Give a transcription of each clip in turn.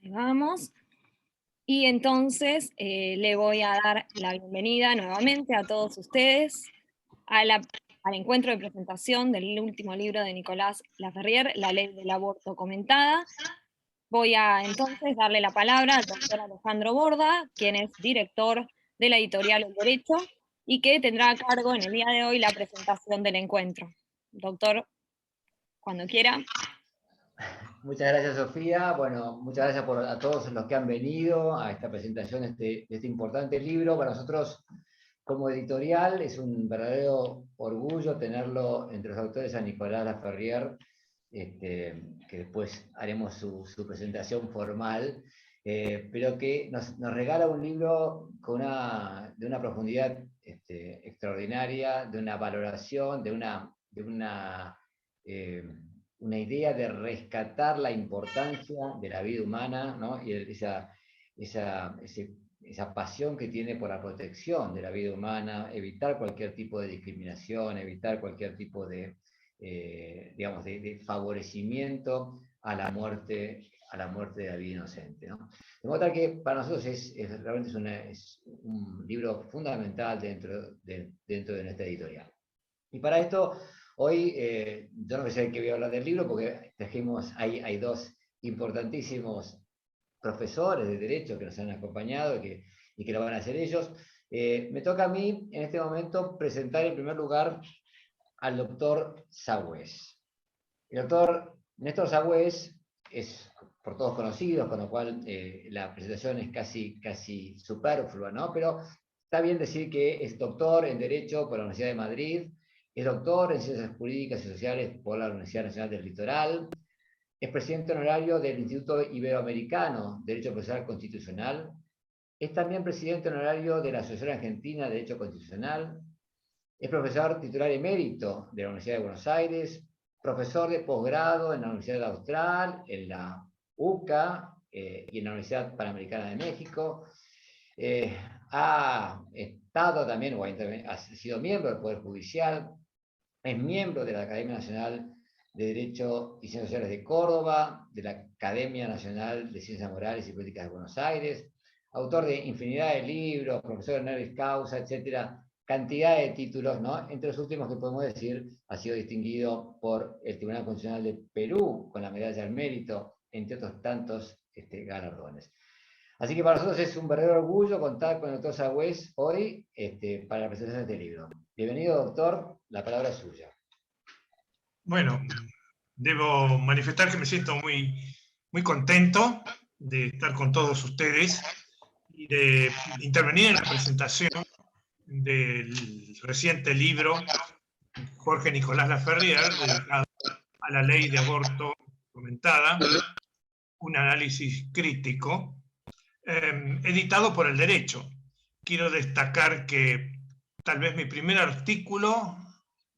Ahí vamos. Y entonces le voy a dar la bienvenida nuevamente a todos ustedes al encuentro de presentación del último libro de Nicolás Laferrière, La Ley del Aborto Comentada. Voy a entonces darle la palabra al doctor Alejandro Borda, quien es director de la editorial El Derecho, y que tendrá a cargo en el día de hoy la presentación del encuentro. Doctor, cuando quiera. Muchas gracias, Sofía. Bueno, muchas gracias a todos los que han venido a esta presentación de este importante libro. Para nosotros, como editorial, es un verdadero orgullo tenerlo entre los autores a Nicolás Laferrière, que después haremos su presentación formal, pero que nos regala un libro de una profundidad extraordinaria, de una valoración, de una idea de rescatar la importancia de la vida humana, ¿no? Y esa pasión que tiene por la protección de la vida humana, evitar cualquier tipo de discriminación, evitar cualquier tipo digamos, de favorecimiento a la muerte de la vida inocente, ¿no? De modo tal que para nosotros realmente es un libro fundamental dentro de nuestra editorial. Y para esto, hoy, yo no sé de qué voy a hablar del libro, porque hay dos importantísimos profesores de Derecho que nos han acompañado y que lo van a hacer ellos. Me toca a mí, en este momento, presentar en primer lugar al doctor Sagüés. El doctor Néstor Sagüés es por todos conocido, con lo cual la presentación es casi superflua, ¿no? Pero está bien decir que es doctor en Derecho por la Universidad de Madrid, es doctor en Ciencias Jurídicas y Sociales por la Universidad Nacional del Litoral, es presidente honorario del Instituto Iberoamericano de Derecho Procesal Constitucional, es también presidente honorario de la Asociación Argentina de Derecho Constitucional, es profesor titular emérito de la Universidad de Buenos Aires, profesor de posgrado en la Universidad Austral, en la UCA y en la Universidad Panamericana de México. Ha estado también, ha sido miembro del Poder Judicial, es miembro de la Academia Nacional de Derecho y Ciencias Sociales de Córdoba, de la Academia Nacional de Ciencias Morales y Políticas de Buenos Aires, autor de infinidad de libros, profesor honoris causa, etcétera, cantidad de títulos, ¿no? Entre los últimos que podemos decir, ha sido distinguido por el Tribunal Constitucional de Perú con la Medalla al Mérito, entre otros tantos galardones. Así que para nosotros es un verdadero orgullo contar con el doctor Sagüés hoy para la presentación de este libro. Bienvenido, doctor, la palabra es suya. Bueno, debo manifestar que me siento muy, muy contento de estar con todos ustedes y de intervenir en la presentación del reciente libro Jorge Nicolás Laferrière, dedicado a la ley de aborto comentada, un análisis crítico, editado por El Derecho. Quiero destacar que tal vez mi primer artículo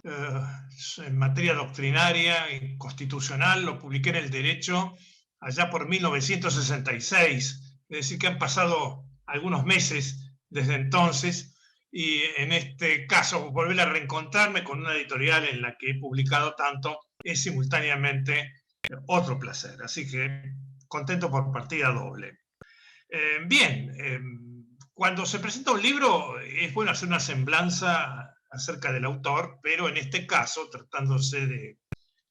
en materia doctrinaria y constitucional lo publiqué en El Derecho allá por 1966, es decir que han pasado algunos meses desde entonces, y en este caso volver a reencontrarme con una editorial en la que he publicado tanto es simultáneamente otro placer, así que contento por partida doble. Bien, cuando se presenta un libro es bueno hacer una semblanza acerca del autor, pero en este caso, tratándose de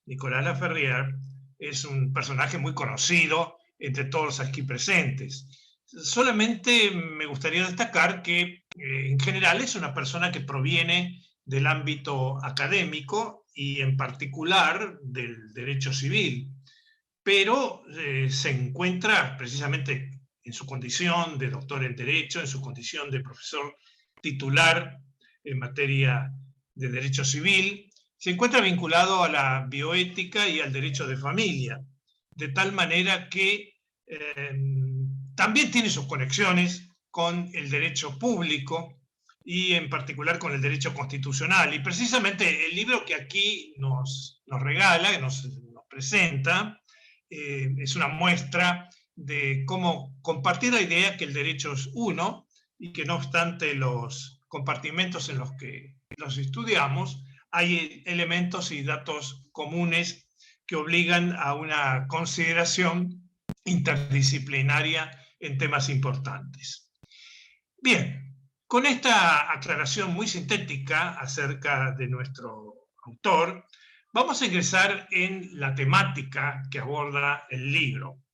Nicolás Laferrière, es un personaje muy conocido entre todos los aquí presentes. Solamente me gustaría destacar que en general es una persona que proviene del ámbito académico y en particular del derecho civil, pero se encuentra precisamente en su condición de doctor en Derecho, en su condición de profesor titular en materia de Derecho Civil, se encuentra vinculado a la bioética y al derecho de familia, de tal manera que también tiene sus conexiones con el derecho público y en particular con el derecho constitucional. Y precisamente el libro que aquí nos regala, que nos presenta, es una muestra de cómo compartir la idea que el derecho es uno y que no obstante los compartimentos en los que los estudiamos, hay elementos y datos comunes que obligan a una consideración interdisciplinaria en temas importantes. Bien, con esta aclaración muy sintética acerca de nuestro autor, vamos a ingresar en la temática que aborda el libro.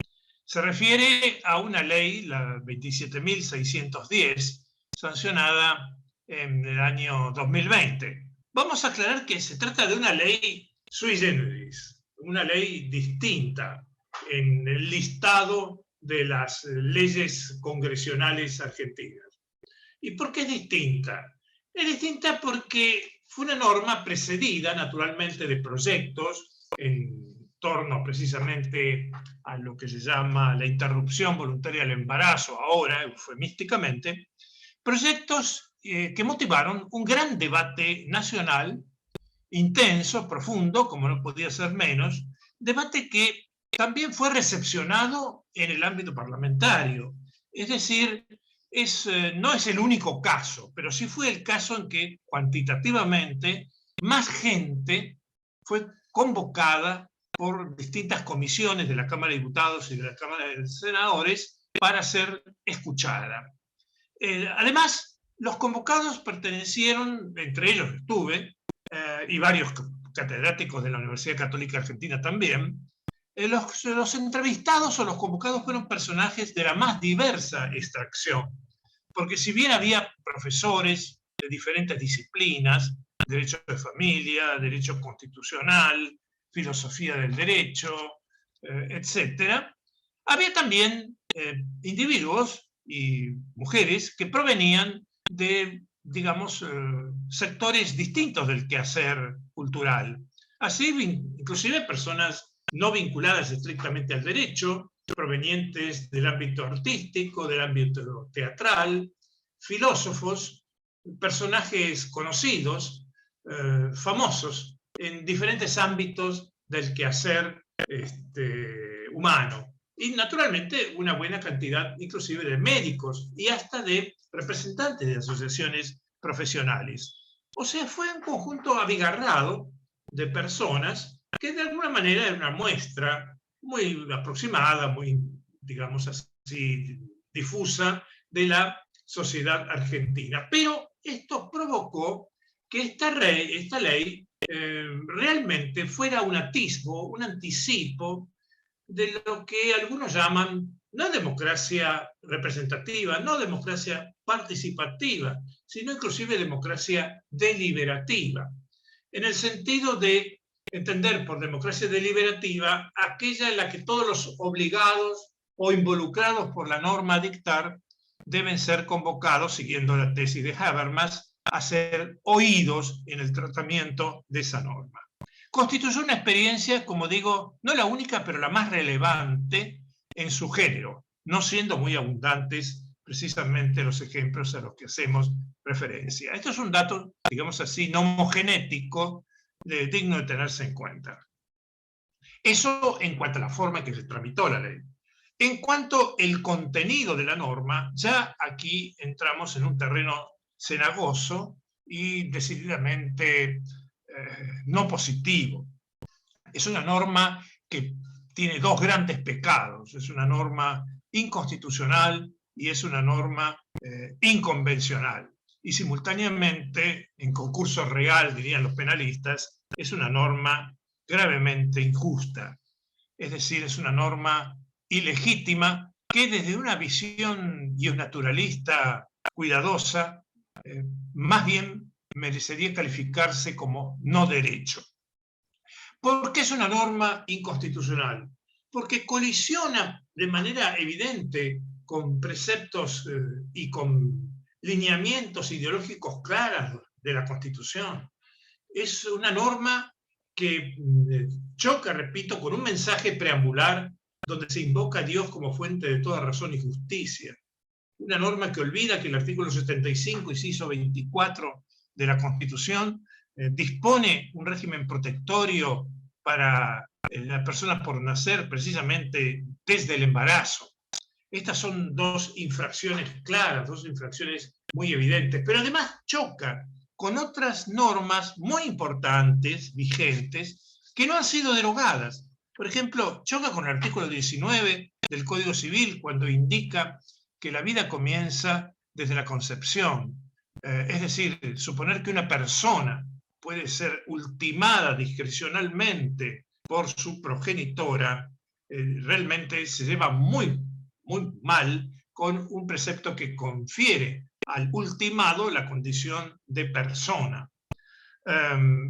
Se refiere a una ley, la 27.610, sancionada en el año 2020. Vamos a aclarar que se trata de una ley sui generis, una ley distinta en el listado de las leyes congresionales argentinas. ¿Y por qué es distinta? Es distinta porque fue una norma precedida, naturalmente, de proyectos en torno precisamente a lo que se llama la interrupción voluntaria del embarazo, ahora, eufemísticamente, proyectos que motivaron un gran debate nacional, intenso, profundo, como no podía ser menos, debate que también fue recepcionado en el ámbito parlamentario. Es decir, no es el único caso, pero sí fue el caso en que cuantitativamente más gente fue convocada por distintas comisiones de la Cámara de Diputados y de la Cámara de Senadores para ser escuchada. Además, los convocados pertenecieron, entre ellos estuve, y varios catedráticos de la Universidad Católica Argentina también. Los entrevistados o los convocados fueron personajes de la más diversa extracción, porque si bien había profesores de diferentes disciplinas, derecho de familia, derecho constitucional, filosofía del derecho, etc., había también individuos y mujeres que provenían de, digamos, sectores distintos del quehacer cultural. Así, inclusive personas no vinculadas estrictamente al derecho, provenientes del ámbito artístico, del ámbito teatral, filósofos, personajes conocidos, famosos, en diferentes ámbitos del quehacer humano. Y naturalmente una buena cantidad inclusive de médicos y hasta de representantes de asociaciones profesionales. O sea, fue un conjunto abigarrado de personas que de alguna manera era una muestra muy aproximada, muy, digamos así, difusa de la sociedad argentina. Pero esto provocó que esta ley realmente fuera un atisbo, un anticipo de lo que algunos llaman no democracia representativa, no democracia participativa, sino inclusive democracia deliberativa, en el sentido de entender por democracia deliberativa aquella en la que todos los obligados o involucrados por la norma a dictar deben ser convocados, siguiendo la tesis de Habermas, a ser oídos en el tratamiento de esa norma. Constituyó una experiencia, como digo, no la única, pero la más relevante en su género, no siendo muy abundantes precisamente los ejemplos a los que hacemos referencia. Esto es un dato, digamos así, no homogenético, digno de tenerse en cuenta. Eso en cuanto a la forma en que se tramitó la ley. En cuanto al contenido de la norma, ya aquí entramos en un terreno cenagoso y decididamente no positivo. Es una norma que tiene dos grandes pecados. Es una norma inconstitucional y es una norma inconvencional. Y simultáneamente, en concurso real, dirían los penalistas, es una norma gravemente injusta. Es decir, es una norma ilegítima que desde una visión naturalista cuidadosa, más bien merecería calificarse como no derecho. ¿Por qué es una norma inconstitucional? Porque colisiona de manera evidente con preceptos y con lineamientos ideológicos claros de la Constitución. Es una norma que choca, repito, con un mensaje preambular donde se invoca a Dios como fuente de toda razón y justicia. Una norma que olvida que el artículo 75, inciso 24 de la Constitución dispone un régimen protectorio para las personas por nacer precisamente desde el embarazo. Estas son dos infracciones claras, dos infracciones muy evidentes, pero además choca con otras normas muy importantes, vigentes, que no han sido derogadas. Por ejemplo, choca con el artículo 19 del Código Civil cuando indica que la vida comienza desde la concepción. Es decir, suponer que una persona puede ser ultimada discrecionalmente por su progenitora, realmente se lleva muy, muy mal con un precepto que confiere al ultimado la condición de persona.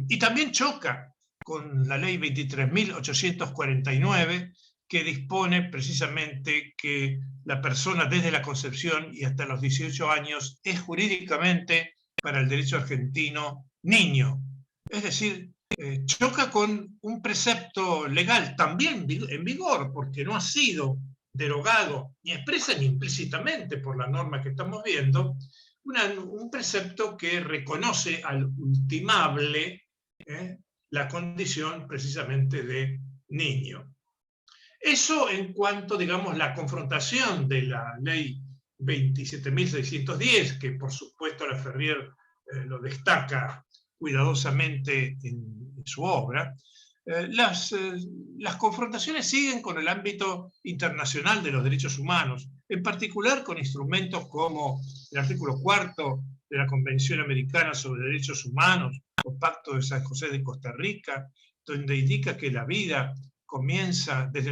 Y también choca con la ley 23.849, que dispone precisamente que la persona desde la concepción y hasta los 18 años es jurídicamente, para el derecho argentino, niño. Es decir, choca con un precepto legal también en vigor, porque no ha sido derogado ni expresa ni implícitamente por la norma que estamos viendo, un precepto que reconoce al ultimable la condición precisamente de niño. Eso en cuanto, digamos, la confrontación de la ley 27.610, que por supuesto la Ferrier lo destaca cuidadosamente en su obra. Las confrontaciones siguen con el ámbito internacional de los derechos humanos, en particular con instrumentos como el artículo 4 de la Convención Americana sobre Derechos Humanos, o Pacto de San José de Costa Rica, donde indica que la vida comienza desde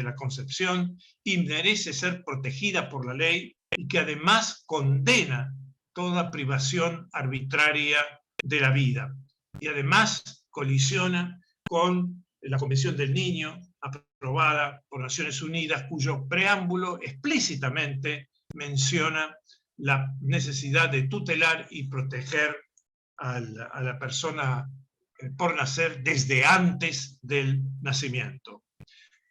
la concepción y merece ser protegida por la ley, y que además condena toda privación arbitraria de la vida. Y además colisiona con la Convención del Niño, aprobada por Naciones Unidas, cuyo preámbulo explícitamente menciona la necesidad de tutelar y proteger a la persona por nacer desde antes del nacimiento.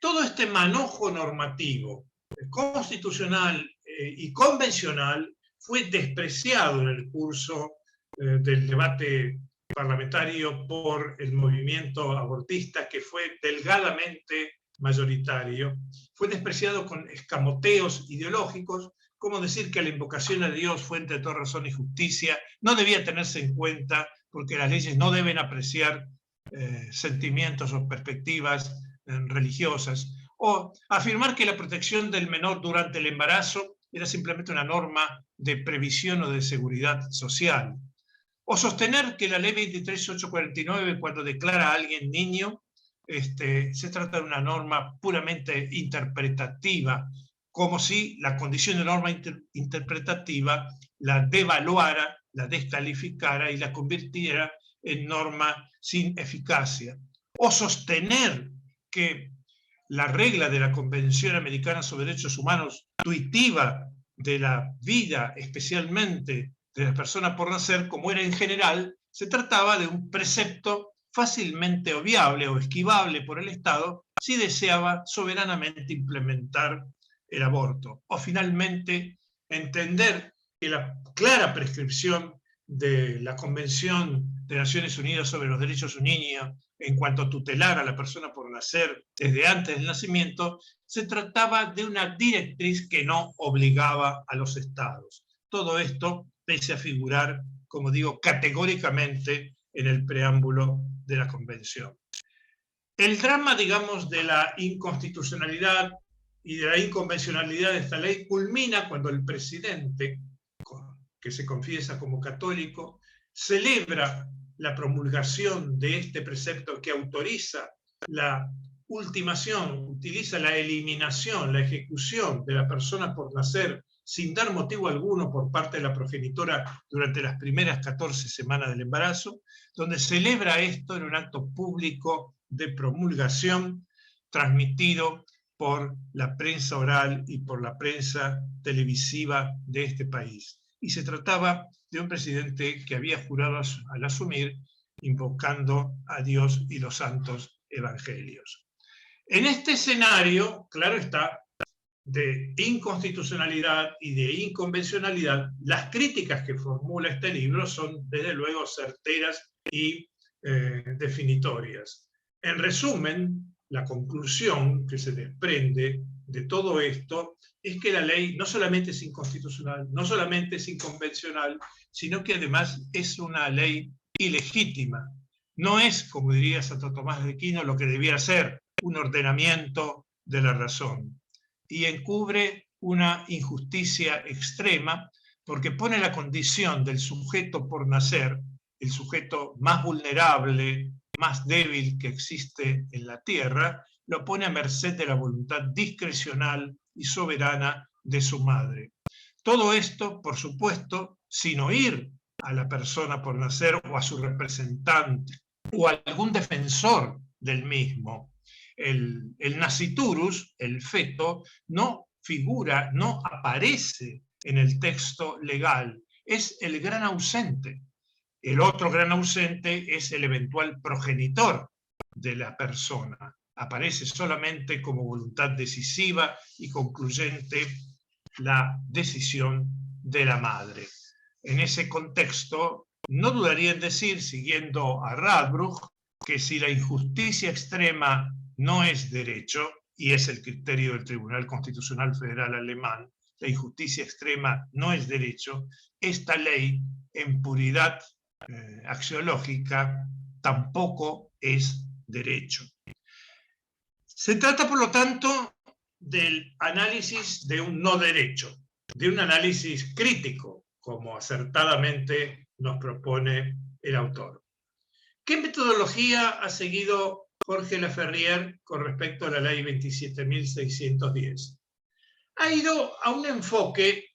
Todo este manojo normativo, constitucional y convencional, fue despreciado en el curso del debate parlamentario por el movimiento abortista, que fue delgadamente mayoritario. Fue despreciado con escamoteos ideológicos, como decir que la invocación a Dios, fuente de toda razón y justicia, no debía tenerse en cuenta porque las leyes no deben apreciar sentimientos o perspectivas religiosas, o afirmar que la protección del menor durante el embarazo era simplemente una norma de previsión o de seguridad social, o sostener que la ley 23.849, cuando declara a alguien niño, se trata de una norma puramente interpretativa, como si la condición de norma interpretativa la devaluara, la descalificara y la convirtiera en norma sin eficacia. O sostener que la regla de la Convención Americana sobre Derechos Humanos, tuitiva de la vida, especialmente de las personas por nacer, como era en general, se trataba de un precepto fácilmente obviable o esquivable por el Estado si deseaba soberanamente implementar el aborto. O finalmente, entender que la clara prescripción de la Convención de Naciones Unidas sobre los Derechos del Niño en cuanto a tutelar a la persona por nacer desde antes del nacimiento, se trataba de una directriz que no obligaba a los estados. Todo esto pese a figurar, como digo, categóricamente en el preámbulo de la Convención. El drama, digamos, de la inconstitucionalidad y de la inconvencionalidad de esta ley culmina cuando el presidente, que se confiesa como católico, celebra la promulgación de este precepto que autoriza la ultimación, utiliza la eliminación, la ejecución de la persona por nacer sin dar motivo alguno por parte de la progenitora durante las primeras 14 semanas del embarazo, donde celebra esto en un acto público de promulgación transmitido por la prensa oral y por la prensa televisiva de este país. Y se trataba de un presidente que había jurado al asumir, invocando a Dios y los santos evangelios. En este escenario, claro está, de inconstitucionalidad y de inconvencionalidad, las críticas que formula este libro son desde luego certeras y definitorias. En resumen, la conclusión que se desprende de todo esto es que la ley no solamente es inconstitucional, no solamente es inconvencional, sino que además es una ley ilegítima, no es, como diría Santo Tomás de Aquino, lo que debiera ser un ordenamiento de la razón, y encubre una injusticia extrema porque pone la condición del sujeto por nacer, el sujeto más vulnerable, más débil que existe en la tierra, lo pone a merced de la voluntad discrecional y soberana de su madre. Todo esto, por supuesto, sin oír a la persona por nacer o a su representante o a algún defensor del mismo. El nasciturus, el feto, no figura, no aparece en el texto legal, es el gran ausente. El otro gran ausente es el eventual progenitor de la persona. Aparece solamente como voluntad decisiva y concluyente la decisión de la madre. En ese contexto, no dudaría en decir, siguiendo a Radbruch, que si la injusticia extrema no es derecho, y es el criterio del Tribunal Constitucional Federal alemán, la injusticia extrema no es derecho, esta ley, en puridad axiológica, tampoco es derecho. Se trata, por lo tanto, del análisis de un no derecho, de un análisis crítico, como acertadamente nos propone el autor. ¿Qué metodología ha seguido Jorge Laferrière con respecto a la ley 27.610? Ha ido a un enfoque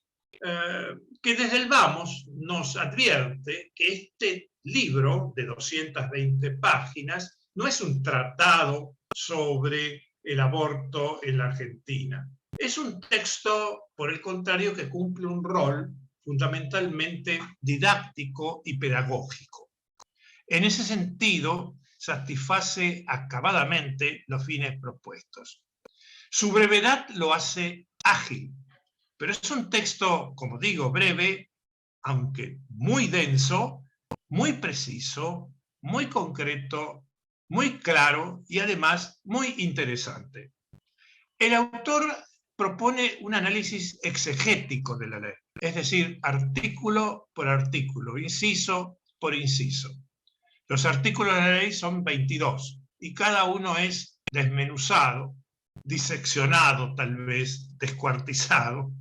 que desde el vamos nos advierte que este libro de 220 páginas no es un tratado sobre el aborto en la Argentina. Es un texto, por el contrario, que cumple un rol fundamentalmente didáctico y pedagógico. En ese sentido, satisface acabadamente los fines propuestos. Su brevedad lo hace ágil, pero es un texto, como digo, breve, aunque muy denso, muy preciso, muy concreto, muy claro y además muy interesante. El autor propone un análisis exegético de la ley, es decir, artículo por artículo, inciso por inciso. Los artículos de la ley son 22 y cada uno es desmenuzado, diseccionado, tal vez descuartizado,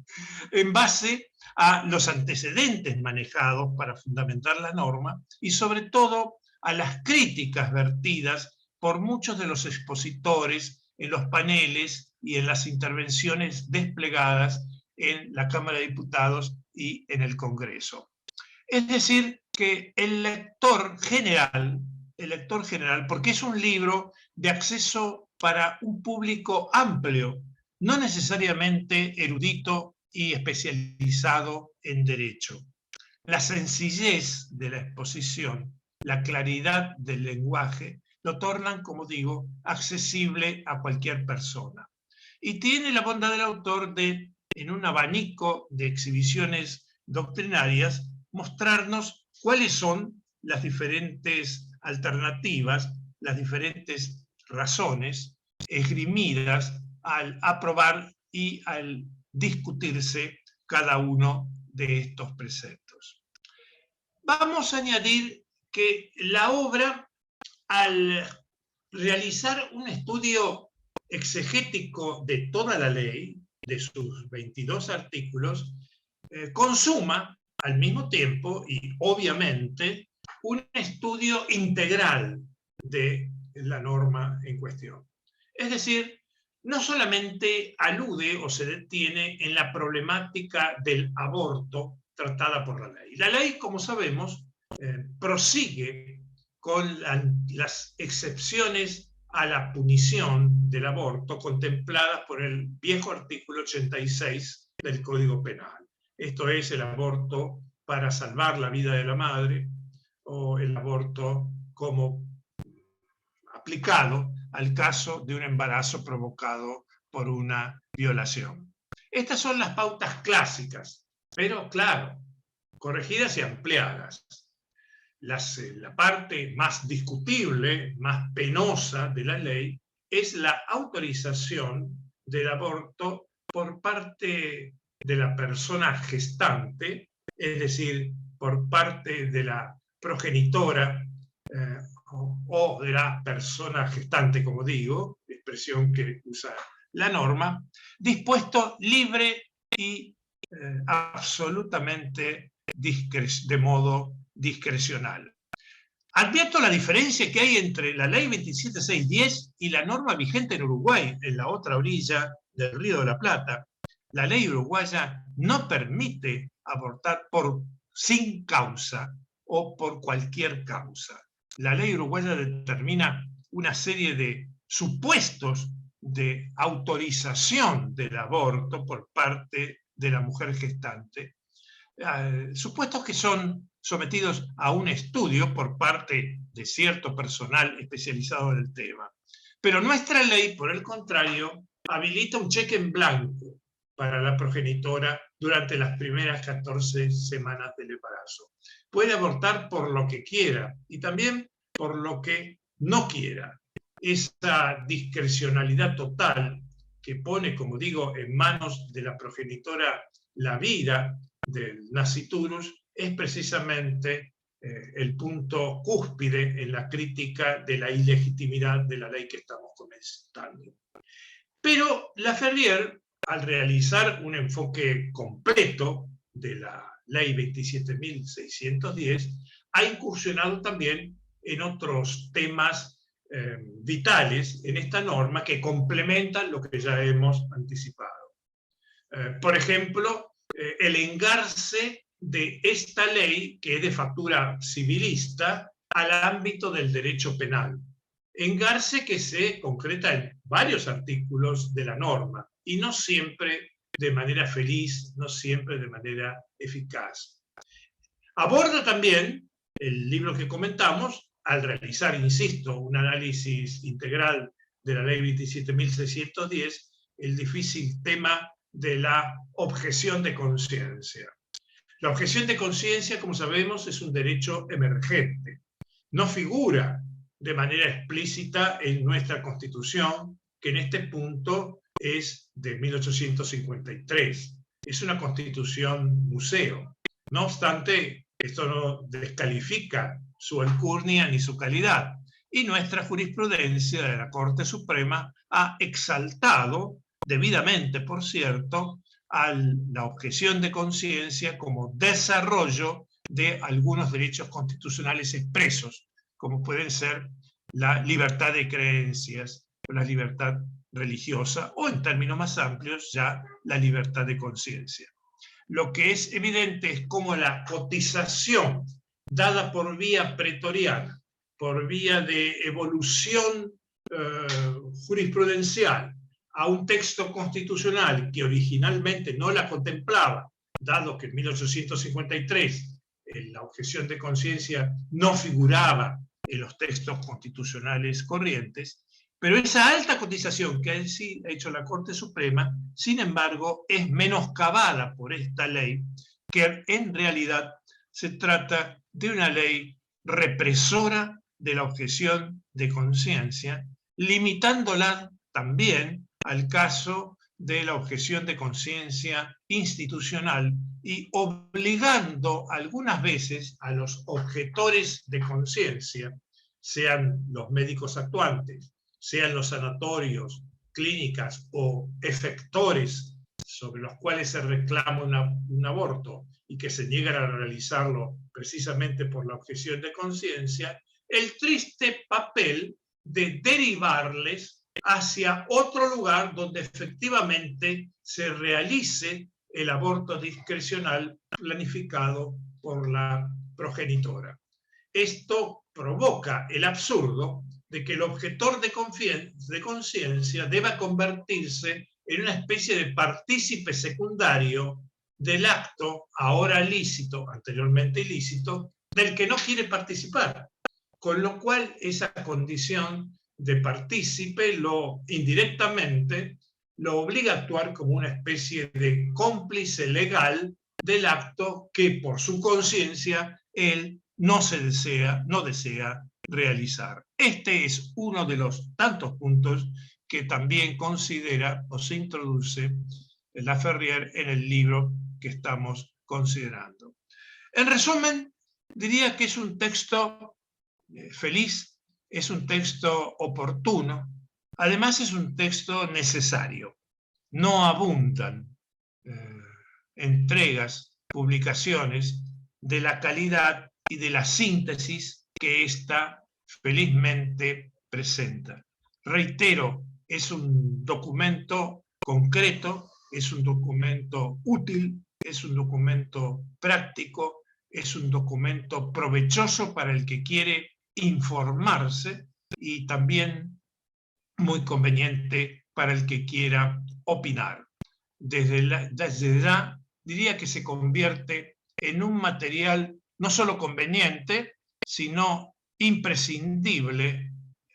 en base a los antecedentes manejados para fundamentar la norma y sobre todo a las críticas vertidas por muchos de los expositores en los paneles y en las intervenciones desplegadas en la Cámara de Diputados y en el Congreso. Es decir, que el lector general, porque es un libro de acceso para un público amplio, no necesariamente erudito y especializado en derecho. La sencillez de la exposición, la claridad del lenguaje, lo tornan, como digo, accesible a cualquier persona. Y tiene la bondad del autor de, en un abanico de exhibiciones doctrinarias, mostrarnos cuáles son las diferentes alternativas, las diferentes razones esgrimidas al aprobar y al discutirse cada uno de estos preceptos. Vamos a añadir que la obra, al realizar un estudio exegético de toda la ley, de sus 22 artículos, consuma al mismo tiempo y obviamente un estudio integral de la norma en cuestión. Es decir, no solamente alude o se detiene en la problemática del aborto tratada por la ley. La ley, como sabemos, prosigue con las excepciones a la punición del aborto contempladas por el viejo artículo 86 del Código Penal. Esto es el aborto para salvar la vida de la madre o el aborto como aplicado al caso de un embarazo provocado por una violación. Estas son las pautas clásicas, pero claro, corregidas y ampliadas. La parte más discutible, más penosa de la ley es la autorización del aborto por parte de la persona gestante, es decir, por parte de la progenitora o de la persona gestante, como digo, expresión que usa la norma, dispuesto libre y absolutamente de modo discrecional. Advierto la diferencia que hay entre la ley 27610 y la norma vigente en Uruguay, en la otra orilla del Río de la Plata. La ley uruguaya no permite abortar sin causa o por cualquier causa. La ley uruguaya determina una serie de supuestos de autorización del aborto por parte de la mujer gestante, supuestos que son sometidos a un estudio por parte de cierto personal especializado en el tema. Pero nuestra ley, por el contrario, habilita un cheque en blanco para la progenitora durante las primeras 14 semanas del embarazo. Puede abortar por lo que quiera y también por lo que no quiera. Esa discrecionalidad total que pone, como digo, en manos de la progenitora la vida del nasciturus es precisamente el punto cúspide en la crítica de la ilegitimidad de la ley que estamos comentando. Pero Laferrière, al realizar un enfoque completo de la ley 27.610, ha incursionado también en otros temas vitales en esta norma que complementan lo que ya hemos anticipado. Por ejemplo, el engarce de esta ley, que es de factura civilista, al ámbito del derecho penal. Engarce que se concreta en varios artículos de la norma, y no siempre de manera feliz, no siempre de manera eficaz. Aborda también el libro que comentamos, al realizar, insisto, un análisis integral de la ley 27.610, el difícil tema de la objeción de conciencia. La objeción de conciencia, como sabemos, es un derecho emergente. No figura de manera explícita en nuestra Constitución, que en este punto es de 1853. Es una Constitución museo. No obstante, esto no descalifica su alcurnia ni su calidad. Y nuestra jurisprudencia de la Corte Suprema ha exaltado, debidamente por cierto, a la objeción de conciencia como desarrollo de algunos derechos constitucionales expresos, como pueden ser la libertad de creencias, o la libertad religiosa, o en términos más amplios ya la libertad de conciencia. Lo que es evidente es cómo la cotización dada por vía pretoriana, por vía de evolución jurisprudencial, a un texto constitucional que originalmente no la contemplaba, dado que en 1853 la objeción de conciencia no figuraba en los textos constitucionales corrientes, pero esa alta cotización que ha hecho la Corte Suprema, sin embargo, es menoscabada por esta ley, que en realidad se trata de una ley represora de la objeción de conciencia, limitándola también al caso de la objeción de conciencia institucional y obligando algunas veces a los objetores de conciencia, sean los médicos actuantes, sean los sanatorios, clínicas o efectores sobre los cuales se reclama un aborto y que se niegan a realizarlo precisamente por la objeción de conciencia, el triste papel de derivarles hacia otro lugar donde efectivamente se realice el aborto discrecional planificado por la progenitora. Esto provoca el absurdo de que el objetor de conciencia deba convertirse en una especie de partícipe secundario del acto ahora lícito, anteriormente ilícito, del que no quiere participar, con lo cual esa condición de partícipe indirectamente lo obliga a actuar como una especie de cómplice legal del acto que por su conciencia él no desea realizar. Este es uno de los tantos puntos que también considera o se introduce Laferrière en el libro que estamos considerando. En resumen, diría que es un texto feliz es un texto oportuno, además es un texto necesario. No abundan entregas, publicaciones de la calidad y de la síntesis que ésta felizmente presenta. Reitero, es un documento concreto, es un documento útil, es un documento práctico, es un documento provechoso para el que quiere informarse y también muy conveniente para el que quiera opinar. Desde ya diría que se convierte en un material no solo conveniente, sino imprescindible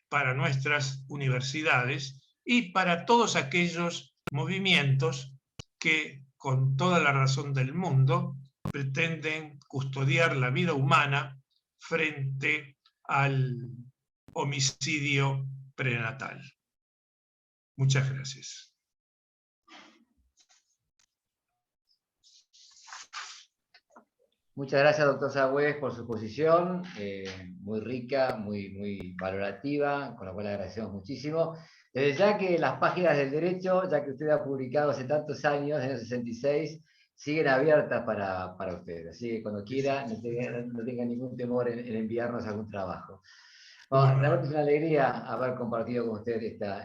para nuestras universidades y para todos aquellos movimientos que, con toda la razón del mundo, pretenden custodiar la vida humana frente al homicidio prenatal. Muchas gracias. Muchas gracias, doctor Sagüez, por su exposición, muy rica, muy valorativa, con lo cual le agradecemos muchísimo. Desde ya que las páginas del derecho, ya que usted ha publicado hace tantos años, en el 66, siguen abiertas para usted. Así que cuando quiera, no tenga ningún temor en enviarnos algún trabajo. Bueno, realmente es una alegría haber compartido con usted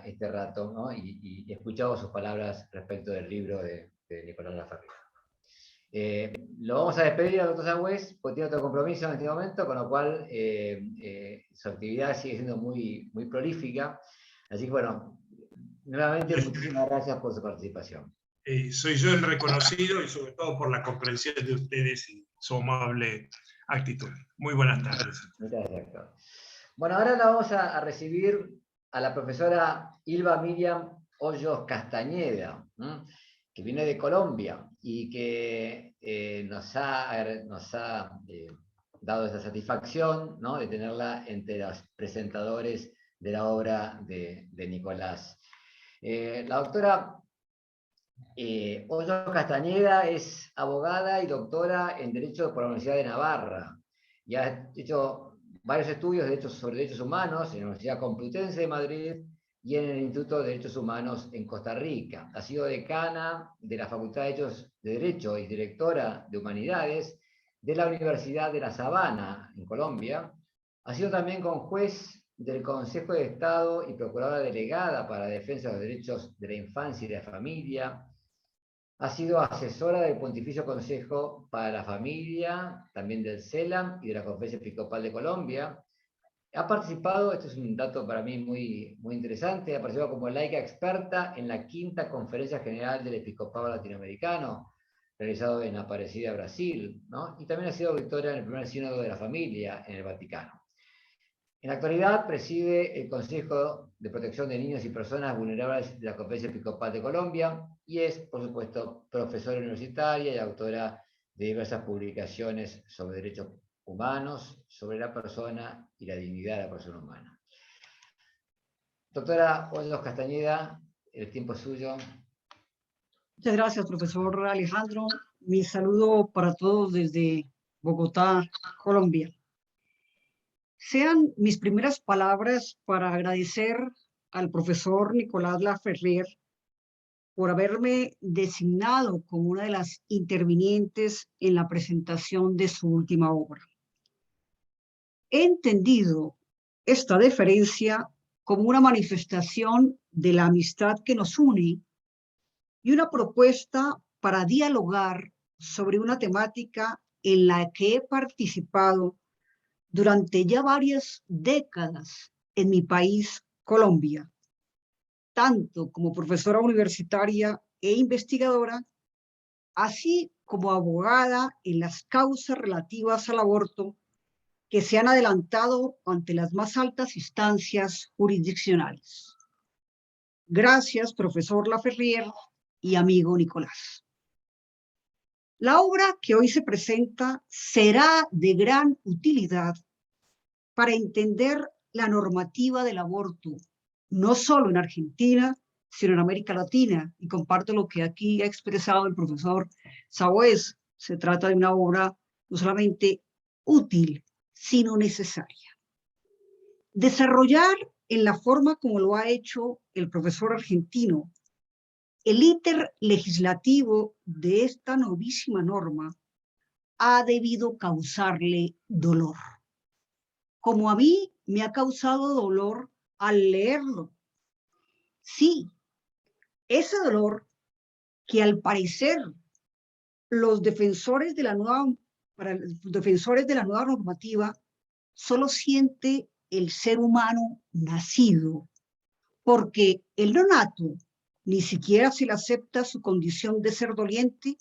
este rato, ¿no? y escuchado sus palabras respecto del libro de Nicolás Laferrier. Lo vamos a despedir al doctor Sagüez, porque tiene otro compromiso en este momento, con lo cual su actividad sigue siendo muy prolífica. Así que bueno, nuevamente muchísimas gracias por su participación. Soy yo el reconocido y sobre todo por la comprensión de ustedes y su amable actitud. Muy buenas tardes. Muchas gracias, doctor. Bueno, ahora la vamos a recibir a la profesora Ilva Miriam Hoyos Castañeda, que viene de Colombia y que nos ha dado esta satisfacción, ¿no?, de tenerla entre los presentadores de la obra de Nicolás. La doctora Hoyos Castañeda es abogada y doctora en Derecho por la Universidad de Navarra y ha hecho varios estudios sobre derechos humanos en la Universidad Complutense de Madrid y en el Instituto de Derechos Humanos en Costa Rica. Ha sido decana de la Facultad de Derecho y directora de Humanidades de la Universidad de La Sabana, en Colombia. Ha sido también conjuez del Consejo de Estado y procuradora delegada para la defensa de los derechos de la infancia y de la familia. Ha sido asesora del Pontificio Consejo para la Familia, también del CELAM y de la Conferencia Episcopal de Colombia. Ha participado, esto es un dato para mí muy interesante, ha participado como laica experta en la 5ª Conferencia General del Episcopado Latinoamericano, realizado en Aparecida, Brasil, ¿no? Y también ha sido auditora en el primer Sínodo de la Familia en el Vaticano. En la actualidad preside el Consejo de Protección de Niños y Personas Vulnerables de la Conferencia Episcopal de Colombia y es, por supuesto, profesora universitaria y autora de diversas publicaciones sobre derechos humanos, sobre la persona y la dignidad de la persona humana. Doctora Hoyos Castañeda, el tiempo es suyo. Muchas gracias, profesor Alejandro. Mi saludo para todos desde Bogotá, Colombia. Sean mis primeras palabras para agradecer al profesor Nicolás Laferrier por haberme designado como una de las intervinientes en la presentación de su última obra. He entendido esta deferencia como una manifestación de la amistad que nos une y una propuesta para dialogar sobre una temática en la que he participado durante ya varias décadas en mi país, Colombia, tanto como profesora universitaria e investigadora, así como abogada en las causas relativas al aborto que se han adelantado ante las más altas instancias jurisdiccionales. Gracias, profesor Laferrier y amigo Nicolás. La obra que hoy se presenta será de gran utilidad para entender la normativa del aborto, no solo en Argentina, sino en América Latina, y comparto lo que aquí ha expresado el profesor Sagüez. Se trata de una obra no solamente útil, sino necesaria. Desarrollar en la forma como lo ha hecho el profesor argentino el íter legislativo de esta novísima norma ha debido causarle dolor, como a mí me ha causado dolor al leerlo. Sí, ese dolor que al parecer los defensores de la nueva normativa solo siente el ser humano nacido, porque el no nato ni siquiera se le acepta su condición de ser doliente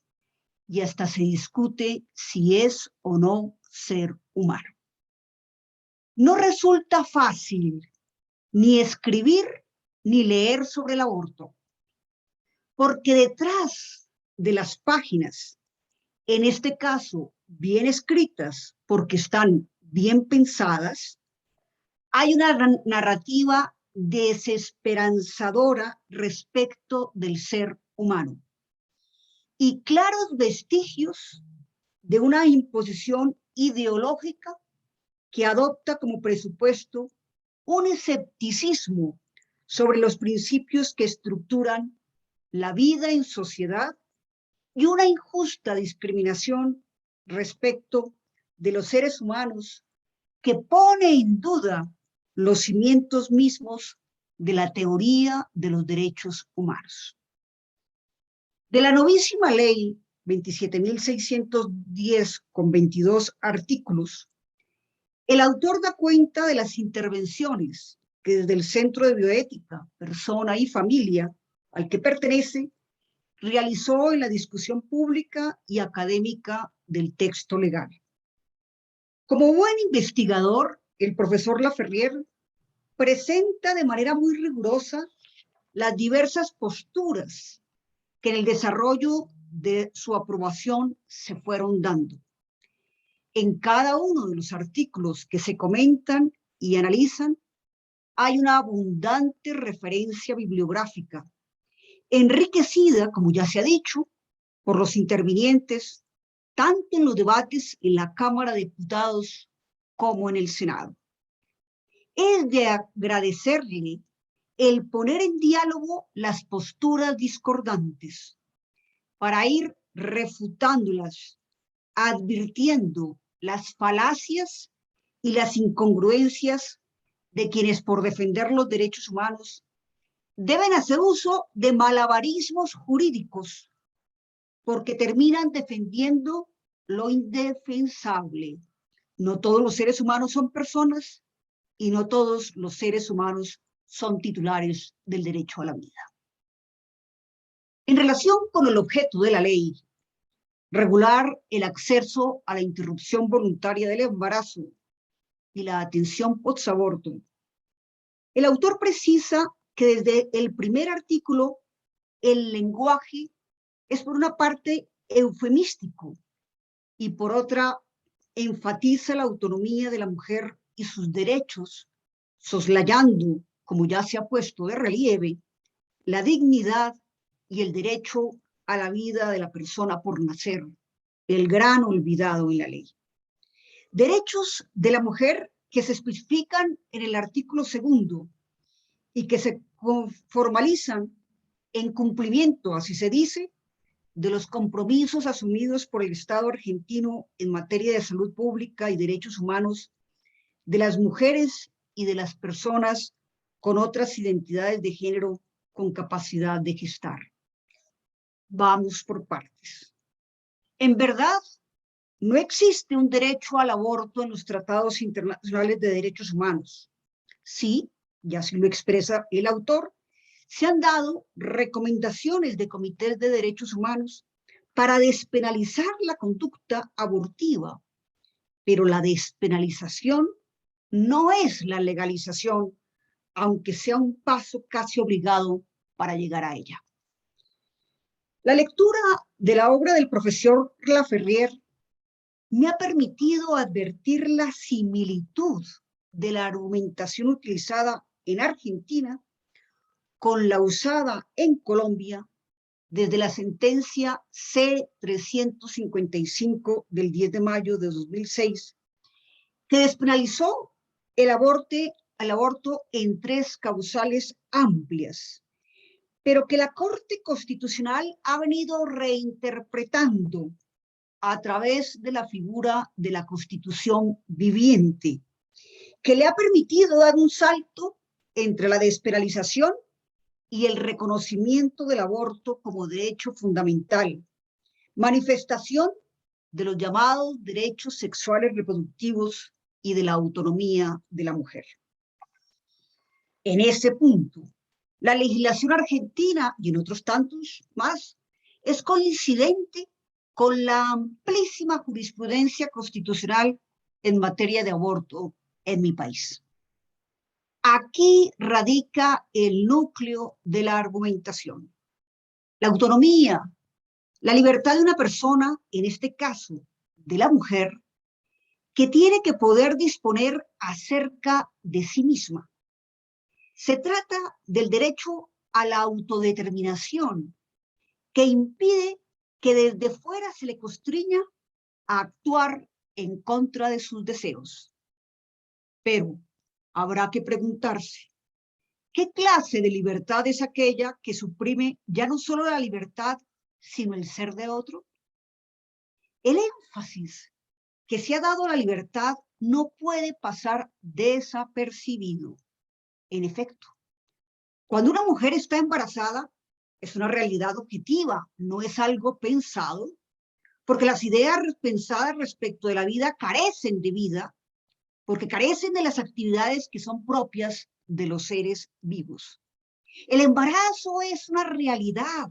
y hasta se discute si es o no ser humano. No resulta fácil ni escribir ni leer sobre el aborto, porque detrás de las páginas, en este caso bien escritas porque están bien pensadas, hay una narrativa desesperanzadora respecto del ser humano y claros vestigios de una imposición ideológica que adopta como presupuesto un escepticismo sobre los principios que estructuran la vida en sociedad y una injusta discriminación respecto de los seres humanos que pone en duda los cimientos mismos de la teoría de los derechos humanos. De la novísima ley 27.610 con 22 artículos, el autor da cuenta de las intervenciones que desde el Centro de Bioética, Persona y Familia, al que pertenece, realizó en la discusión pública y académica del texto legal. Como buen investigador, el profesor Laferrier presenta de manera muy rigurosa las diversas posturas que en el desarrollo de su aprobación se fueron dando. En cada uno de los artículos que se comentan y analizan, hay una abundante referencia bibliográfica, enriquecida, como ya se ha dicho, por los intervinientes, tanto en los debates en la Cámara de Diputados como en el Senado. Es de agradecerle el poner en diálogo las posturas discordantes para ir refutándolas, advirtiendo las falacias y las incongruencias de quienes por defender los derechos humanos deben hacer uso de malabarismos jurídicos porque terminan defendiendo lo indefensable. No todos los seres humanos son personas y no todos los seres humanos son titulares del derecho a la vida. En relación con el objeto de la ley, regular el acceso a la interrupción voluntaria del embarazo y la atención post-aborto, el autor precisa que desde el primer artículo el lenguaje es por una parte eufemístico y por otra enfatiza la autonomía de la mujer y sus derechos, soslayando, como ya se ha puesto de relieve, la dignidad y el derecho a la vida de la persona por nacer, el gran olvidado en la ley. Derechos de la mujer que se especifican en el artículo 2 y que se formalizan en cumplimiento, así se dice, de los compromisos asumidos por el Estado argentino en materia de salud pública y derechos humanos de las mujeres y de las personas con otras identidades de género con capacidad de gestar. Vamos por partes. En verdad, no existe un derecho al aborto en los tratados internacionales de derechos humanos. Sí, y así lo expresa el autor, se han dado recomendaciones de comités de derechos humanos para despenalizar la conducta abortiva, pero la despenalización no es la legalización, aunque sea un paso casi obligado para llegar a ella. La lectura de la obra del profesor Laferrier me ha permitido advertir la similitud de la argumentación utilizada en Argentina con la usada en Colombia desde la sentencia C-355 del 10 de mayo de 2006, que despenalizó el aborto al aborto en 3 causales amplias, pero que la Corte Constitucional ha venido reinterpretando a través de la figura de la Constitución viviente, que le ha permitido dar un salto entre la despenalización y el reconocimiento del aborto como derecho fundamental, manifestación de los llamados derechos sexuales reproductivos y de la autonomía de la mujer. En ese punto, la legislación argentina y en otros tantos más es coincidente con la amplísima jurisprudencia constitucional en materia de aborto en mi país. Aquí radica el núcleo de la argumentación. La autonomía, la libertad de una persona, en este caso de la mujer, que tiene que poder disponer acerca de sí misma. Se trata del derecho a la autodeterminación, que impide que desde fuera se le constriña a actuar en contra de sus deseos. Pero habrá que preguntarse, ¿qué clase de libertad es aquella que suprime ya no solo la libertad, sino el ser de otro? El énfasis que se ha dado a la libertad no puede pasar desapercibido. En efecto, cuando una mujer está embarazada, es una realidad objetiva, no es algo pensado, porque las ideas pensadas respecto de la vida carecen de vida, porque carecen de las actividades que son propias de los seres vivos. El embarazo es una realidad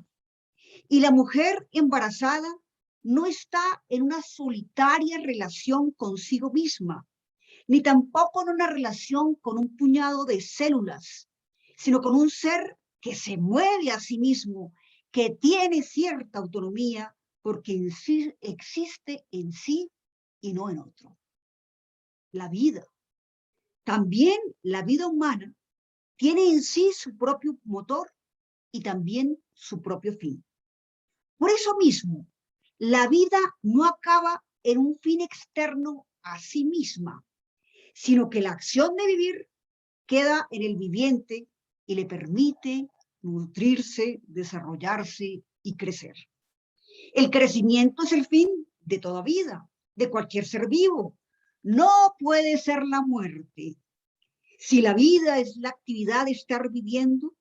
y la mujer embarazada no está en una solitaria relación consigo misma, ni tampoco en una relación con un puñado de células, sino con un ser que se mueve a sí mismo, que tiene cierta autonomía porque en sí existe en sí y no en otro. La vida, también la vida humana, tiene en sí su propio motor y también su propio fin. Por eso mismo, la vida no acaba en un fin externo a sí misma, sino que la acción de vivir queda en el viviente y le permite nutrirse, desarrollarse y crecer. El crecimiento es el fin de toda vida, de cualquier ser vivo. No puede ser la muerte. Si la vida es la actividad de estar viviendo,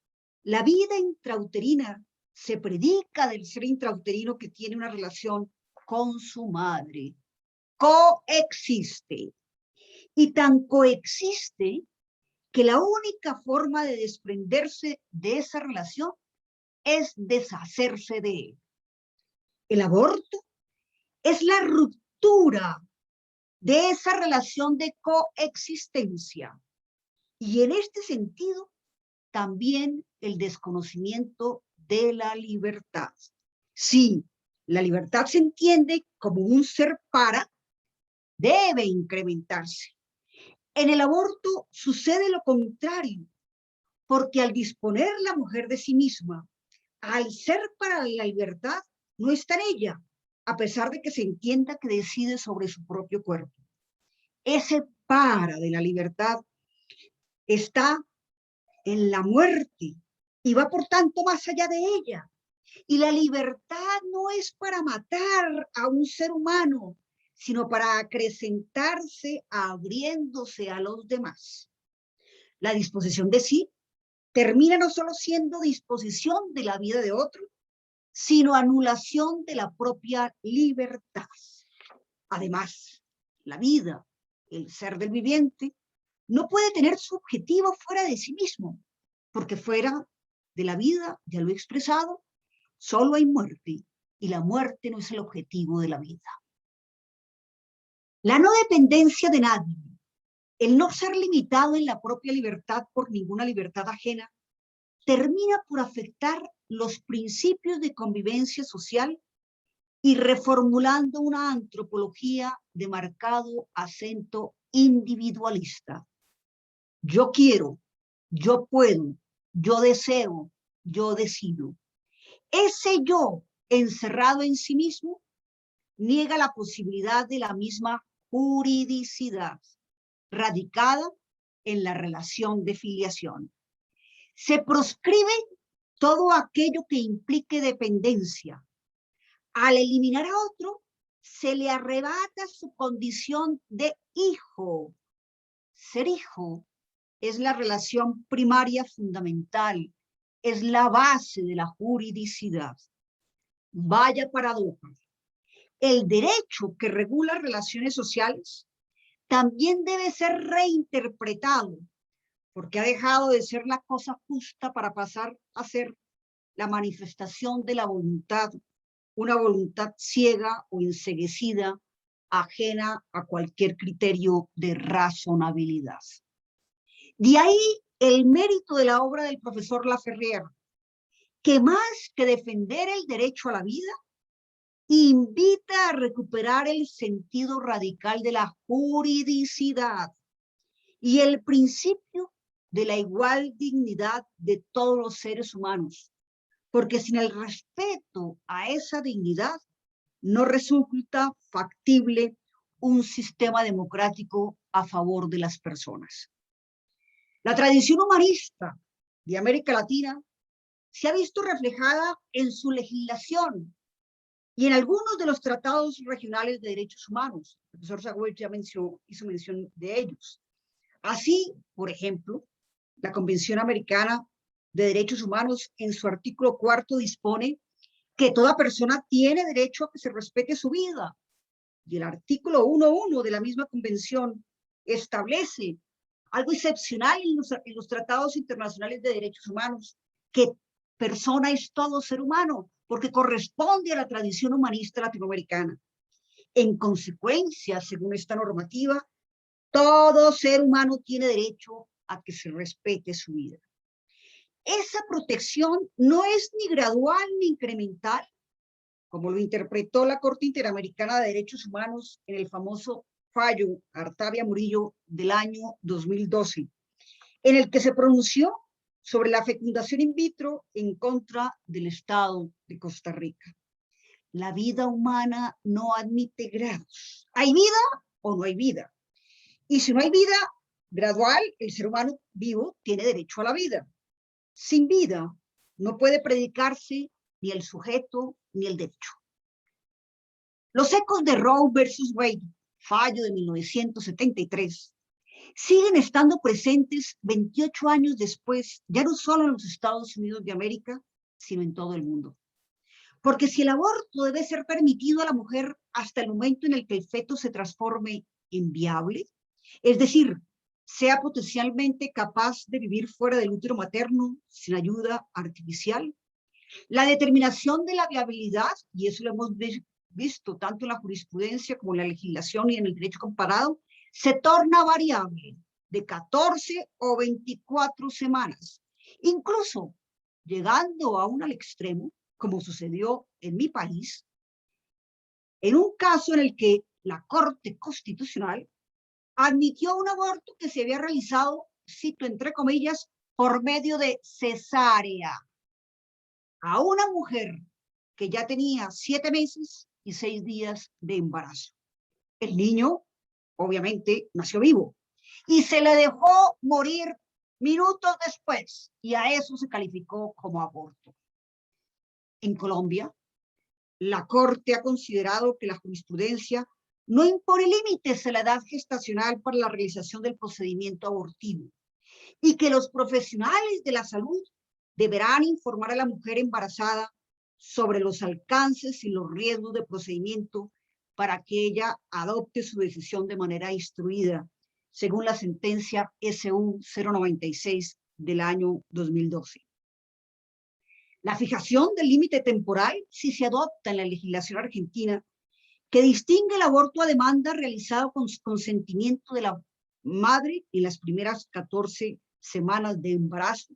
la vida intrauterina se predica del ser intrauterino que tiene una relación con su madre. Coexiste. Y tan coexiste que la única forma de desprenderse de esa relación es deshacerse de él. El aborto es la ruptura de esa relación de coexistencia. Y en este sentido, también el desconocimiento de la libertad. Si la libertad se entiende como un ser para, debe incrementarse. En el aborto sucede lo contrario, porque al disponer la mujer de sí misma, al ser para la libertad, no está en ella, a pesar de que se entienda que decide sobre su propio cuerpo. Ese para de la libertad está en la muerte y va por tanto más allá de ella. Y la libertad no es para matar a un ser humano, sino para acrecentarse abriéndose a los demás. La disposición de sí termina no solo siendo disposición de la vida de otro, sino anulación de la propia libertad. Además, la vida, el ser del viviente, no puede tener su objetivo fuera de sí mismo, porque fuera de la vida, ya lo he expresado, solo hay muerte, y la muerte no es el objetivo de la vida. La no dependencia de nadie, el no ser limitado en la propia libertad por ninguna libertad ajena, termina por afectar los principios de convivencia social y reformulando una antropología de marcado acento individualista. Yo quiero, yo puedo, yo deseo, yo decido. Ese yo encerrado en sí mismo niega la posibilidad de la misma juridicidad, radicada en la relación de filiación. Se proscribe todo aquello que implique dependencia. Al eliminar a otro, se le arrebata su condición de hijo. Ser hijo es la relación primaria fundamental, es la base de la juridicidad. Vaya paradoja. El derecho que regula relaciones sociales también debe ser reinterpretado, porque ha dejado de ser la cosa justa para pasar a ser la manifestación de la voluntad, una voluntad ciega o enceguecida, ajena a cualquier criterio de razonabilidad. De ahí el mérito de la obra del profesor Laferrière, que más que defender el derecho a la vida, invita a recuperar el sentido radical de la juridicidad y el principio de la igual dignidad de todos los seres humanos, porque sin el respeto a esa dignidad no resulta factible un sistema democrático a favor de las personas. La tradición humanista de América Latina se ha visto reflejada en su legislación y en algunos de los tratados regionales de derechos humanos. El profesor Sagüell ya hizo mención de ellos. Así, por ejemplo, la Convención Americana de Derechos Humanos en su artículo 4 dispone que toda persona tiene derecho a que se respete su vida. Y el artículo 1.1 de la misma convención establece algo excepcional en los tratados internacionales de derechos humanos, que persona es todo ser humano, porque corresponde a la tradición humanista latinoamericana. En consecuencia, según esta normativa, todo ser humano tiene derecho a que se respete su vida. Esa protección no es ni gradual ni incremental, como lo interpretó la Corte Interamericana de Derechos Humanos en el famoso fallo Artavia Murillo del año 2012, en el que se pronunció sobre la fecundación in vitro en contra del Estado de Costa Rica. La vida humana no admite grados. ¿Hay vida o no hay vida? Y si no hay vida gradual, el ser humano vivo tiene derecho a la vida. Sin vida no puede predicarse ni el sujeto ni el derecho. Los ecos de Roe versus Wade, fallo de 1973, siguen estando presentes 28 años después, ya no solo en los Estados Unidos de América, sino en todo el mundo. Porque si el aborto debe ser permitido a la mujer hasta el momento en el que el feto se transforme en viable, es decir, sea potencialmente capaz de vivir fuera del útero materno sin ayuda artificial, la determinación de la viabilidad, y eso lo hemos visto tanto en la jurisprudencia como en la legislación y en el derecho comparado, se torna variable de 14 o 24 semanas, incluso llegando aún al extremo, como sucedió en mi país, en un caso en el que la Corte Constitucional admitió un aborto que se había realizado, cito entre comillas, por medio de cesárea, a una mujer que ya tenía 7 meses y 6 días de embarazo. El niño, obviamente, nació vivo y se le dejó morir minutos después, y a eso se calificó como aborto. En Colombia, la Corte ha considerado que la jurisprudencia no impone límites a la edad gestacional para la realización del procedimiento abortivo y que los profesionales de la salud deberán informar a la mujer embarazada sobre los alcances y los riesgos del procedimiento para que ella adopte su decisión de manera instruida, según la sentencia SU 096 del año 2012. La fijación del límite temporal sí se adopta en la legislación argentina, que distingue el aborto a demanda realizado con consentimiento de la madre en las primeras 14 semanas de embarazo,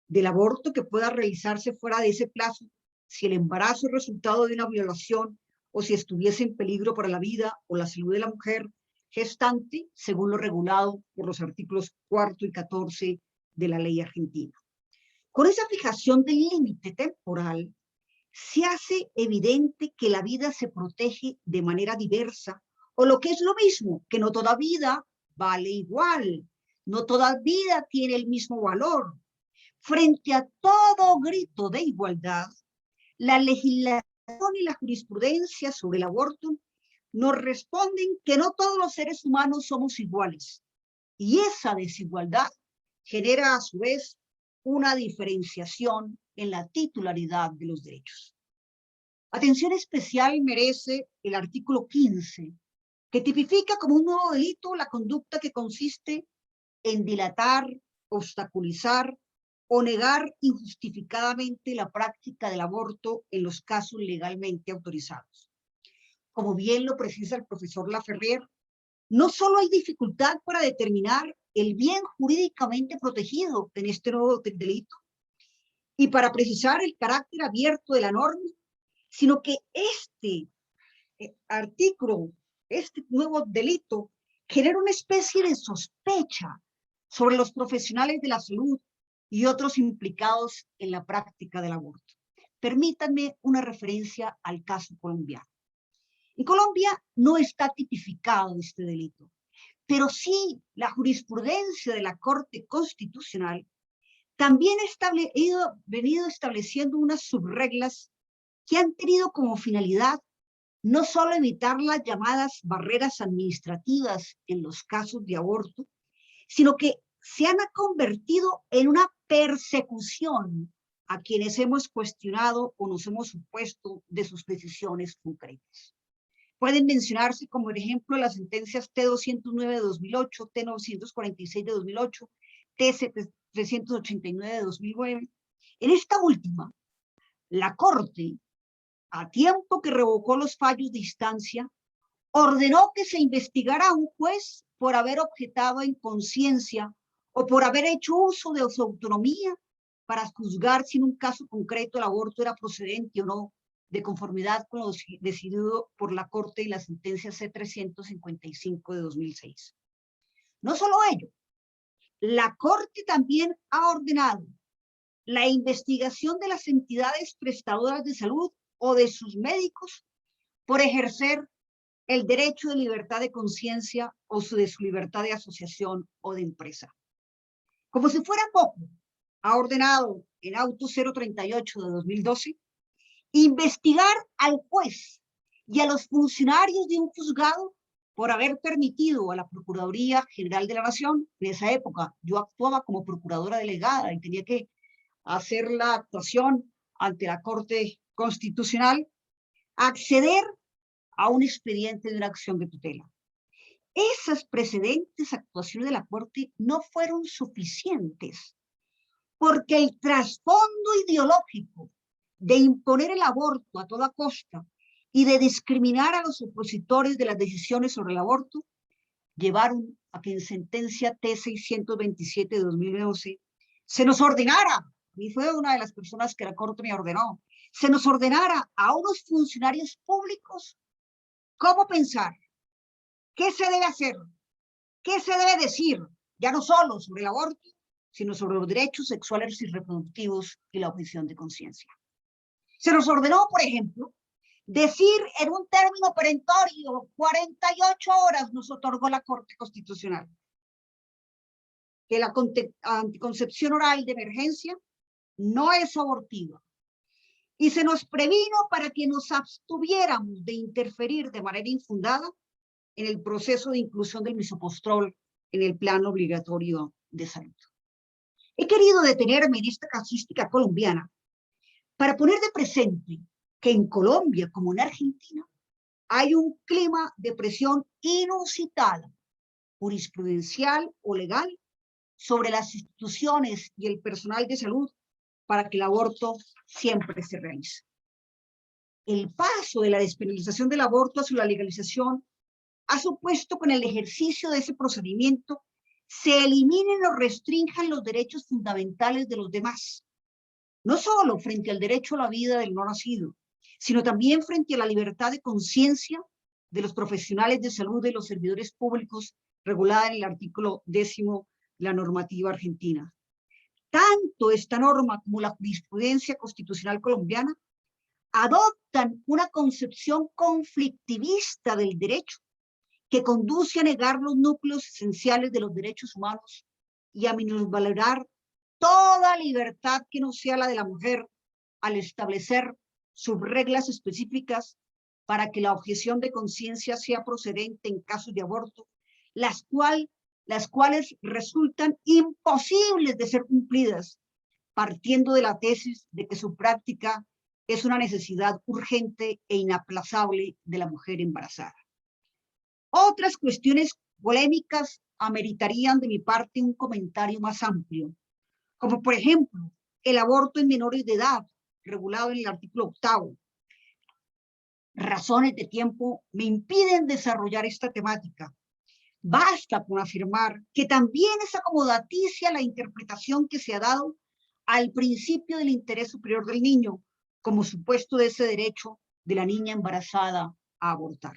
del aborto que pueda realizarse fuera de ese plazo si el embarazo es resultado de una violación o si estuviese en peligro para la vida o la salud de la mujer gestante, según lo regulado por los artículos 4 y 14 de la ley argentina. Con esa fijación del límite temporal, se hace evidente que la vida se protege de manera diversa, o lo que es lo mismo, que no toda vida vale igual, No toda vida tiene el mismo valor. Frente a todo grito de igualdad, la legislación y la jurisprudencia sobre el aborto nos responden que no todos los seres humanos somos iguales. Y esa desigualdad genera a su vez una diferenciación en la titularidad de los derechos. Atención especial merece el artículo 15, que tipifica como un nuevo delito la conducta que consiste en dilatar, obstaculizar o negar injustificadamente la práctica del aborto en los casos legalmente autorizados. Como bien lo precisa el profesor Laferrier, no solo hay dificultad para determinar el bien jurídicamente protegido en este nuevo delito y para precisar el carácter abierto de la norma, sino que este artículo, este nuevo delito, genera una especie de sospecha sobre los profesionales de la salud y otros implicados en la práctica del aborto. Permítanme una referencia al caso colombiano. En Colombia no está tipificado este delito, pero sí la jurisprudencia de la Corte Constitucional también ha venido estableciendo unas subreglas que han tenido como finalidad no solo evitar las llamadas barreras administrativas en los casos de aborto, sino que se han convertido en una persecución a quienes hemos cuestionado o nos hemos opuesto de sus decisiones concretas. Pueden mencionarse como ejemplo las sentencias T209 de 2008, T946 de 2008, T389 de 2009. En esta última, la Corte, a tiempo que revocó los fallos de instancia, ordenó que se investigara a un juez por haber objetado en conciencia o por haber hecho uso de su autonomía para juzgar si en un caso concreto el aborto era procedente o no, de conformidad con lo decidido por la Corte y la sentencia C355 de 2006. No solo ello, la Corte también ha ordenado la investigación de las entidades prestadoras de salud o de sus médicos por ejercer el derecho de libertad de conciencia o de su libertad de asociación o de empresa. Como si fuera poco, ha ordenado en auto 038 de 2012 investigar al juez y a los funcionarios de un juzgado por haber permitido a la Procuraduría General de la Nación, en esa época yo actuaba como procuradora delegada y tenía que hacer la actuación ante la Corte Constitucional, acceder a un expediente de una acción de tutela. Esas precedentes actuaciones de la Corte no fueron suficientes, porque el trasfondo ideológico de imponer el aborto a toda costa y de discriminar a los opositores de las decisiones sobre el aborto llevaron a que en sentencia T627 de 2011 se nos ordenara, y fue una de las personas que la Corte me ordenó, se nos ordenara a unos funcionarios públicos cómo pensar, qué se debe hacer, qué se debe decir, ya no solo sobre el aborto, sino sobre los derechos sexuales y reproductivos y la objeción de conciencia. Se nos ordenó, por ejemplo, decir en un término perentorio, 48 horas nos otorgó la Corte Constitucional, que la anticoncepción oral de emergencia no es abortiva. Y se nos previno para que nos abstuviéramos de interferir de manera infundada en el proceso de inclusión del misopostrol en el plan obligatorio de salud. He querido detenerme en esta casuística colombiana para poner de presente que en Colombia, como en Argentina, hay un clima de presión inusitada, jurisprudencial o legal, sobre las instituciones y el personal de salud para que el aborto siempre se realice. El paso de la despenalización del aborto hacia la legalización ha supuesto que en el ejercicio de ese procedimiento se eliminen o restrinjan los derechos fundamentales de los demás, no solo frente al derecho a la vida del no nacido, sino también frente a la libertad de conciencia de los profesionales de salud y los servidores públicos regulada en el artículo 10 de la normativa argentina. Tanto esta norma como la jurisprudencia constitucional colombiana adoptan una concepción conflictivista del derecho que conduce a negar los núcleos esenciales de los derechos humanos y a minusvalorar toda libertad que no sea la de la mujer al establecer sus reglas específicas para que la objeción de conciencia sea procedente en casos de aborto, las cuales resultan imposibles de ser cumplidas, partiendo de la tesis de que su práctica es una necesidad urgente e inaplazable de la mujer embarazada. Otras cuestiones polémicas ameritarían de mi parte un comentario más amplio, como por ejemplo el aborto en menores de edad, regulado en el artículo 8º. Razones de tiempo me impiden desarrollar esta temática. Basta con afirmar que también es acomodaticia la interpretación que se ha dado al principio del interés superior del niño, como supuesto de ese derecho de la niña embarazada a abortar.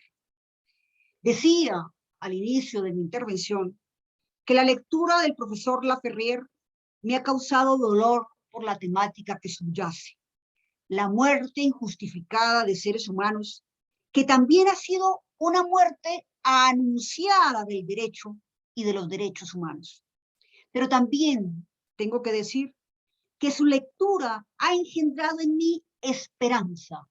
Decía al inicio de mi intervención que la lectura del profesor Laferrière me ha causado dolor por la temática que subyace, la muerte injustificada de seres humanos, que también ha sido una muerte anunciada del derecho y de los derechos humanos. Pero también tengo que decir que su lectura ha engendrado en mí esperanza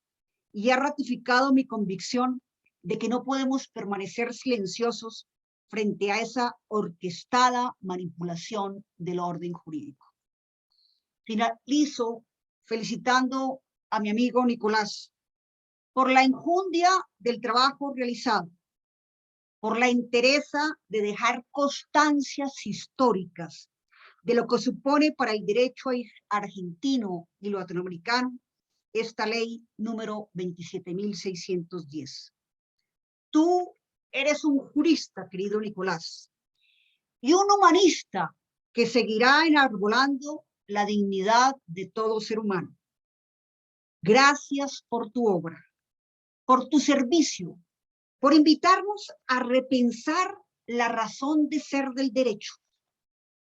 y ha ratificado mi convicción de que no podemos permanecer silenciosos frente a esa orquestada manipulación del orden jurídico. Finalizo felicitando a mi amigo Nicolás por la enjundia del trabajo realizado, por la entereza de dejar constancias históricas de lo que supone para el derecho argentino y latinoamericano esta ley número 27.610. Tú eres un jurista, querido Nicolás, y un humanista que seguirá enarbolando la dignidad de todo ser humano. Gracias por tu obra, por tu servicio, por invitarnos a repensar la razón de ser del derecho.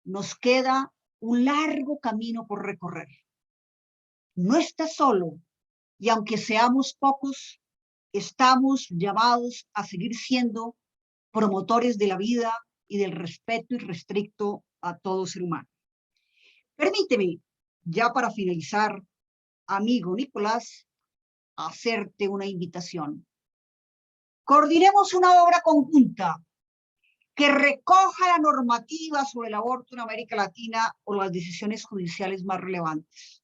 Nos queda un largo camino por recorrer. No estás solo, y aunque seamos pocos, estamos llamados a seguir siendo promotores de la vida y del respeto irrestricto a todo ser humano. Permíteme, ya para finalizar, amigo Nicolás, hacerte una invitación. Coordinemos una obra conjunta que recoja la normativa sobre el aborto en América Latina o las decisiones judiciales más relevantes.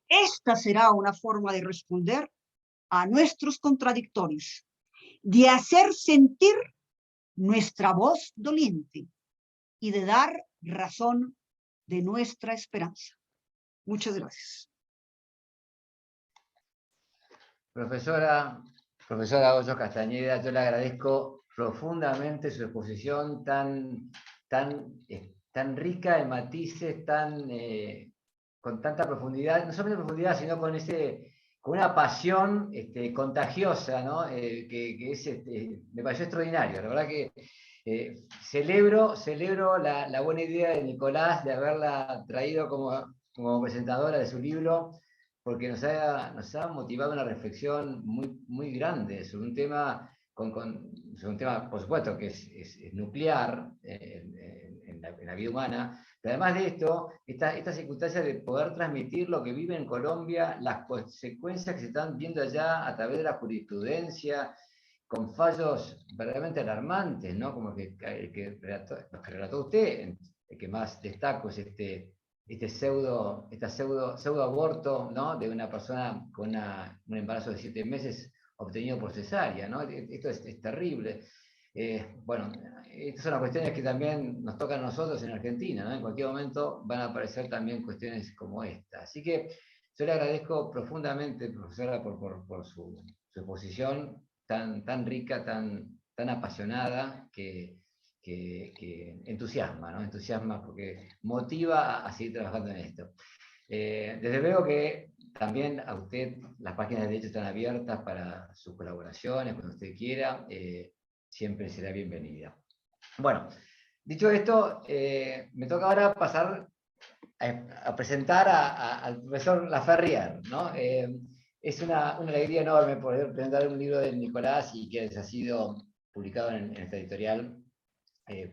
Esta será una forma de responder a nuestros contradictores, de hacer sentir nuestra voz doliente y de dar razón de nuestra esperanza. Muchas gracias. Profesora Hoyos Castañeda, yo le agradezco profundamente su exposición tan rica en matices, con tanta profundidad, no solamente profundidad, sino con una pasión contagiosa, ¿no? Que es, me pareció extraordinario. La verdad que celebro la buena idea de Nicolás de haberla traído como presentadora de su libro, porque nos ha motivado una reflexión muy grande sobre un tema, sobre un tema, por supuesto, que es nuclear en la vida humana, pero además de esto, esta circunstancia de poder transmitir lo que vive en Colombia, las consecuencias que se están viendo allá a través de la jurisprudencia, con fallos verdaderamente alarmantes, ¿no? Como los que relató usted, el que más destaco es este pseudo aborto, ¿no? De una persona con un embarazo de 7 meses obtenido por cesárea, ¿no? Esto es terrible. Bueno, estas son las cuestiones que también nos tocan a nosotros en Argentina, ¿no? En cualquier momento van a aparecer también cuestiones como esta. Así que yo le agradezco profundamente, profesora, por su exposición tan rica, tan apasionada, que entusiasma, ¿no? Entusiasma porque motiva a seguir trabajando en esto. Desde luego que también a usted las páginas de derecho están abiertas para sus colaboraciones, cuando usted quiera, siempre será bienvenida. Bueno, dicho esto, me toca ahora pasar a presentar al profesor Laferrière, ¿no? Es una alegría enorme poder presentar un libro de Nicolás y que ha sido publicado en esta editorial,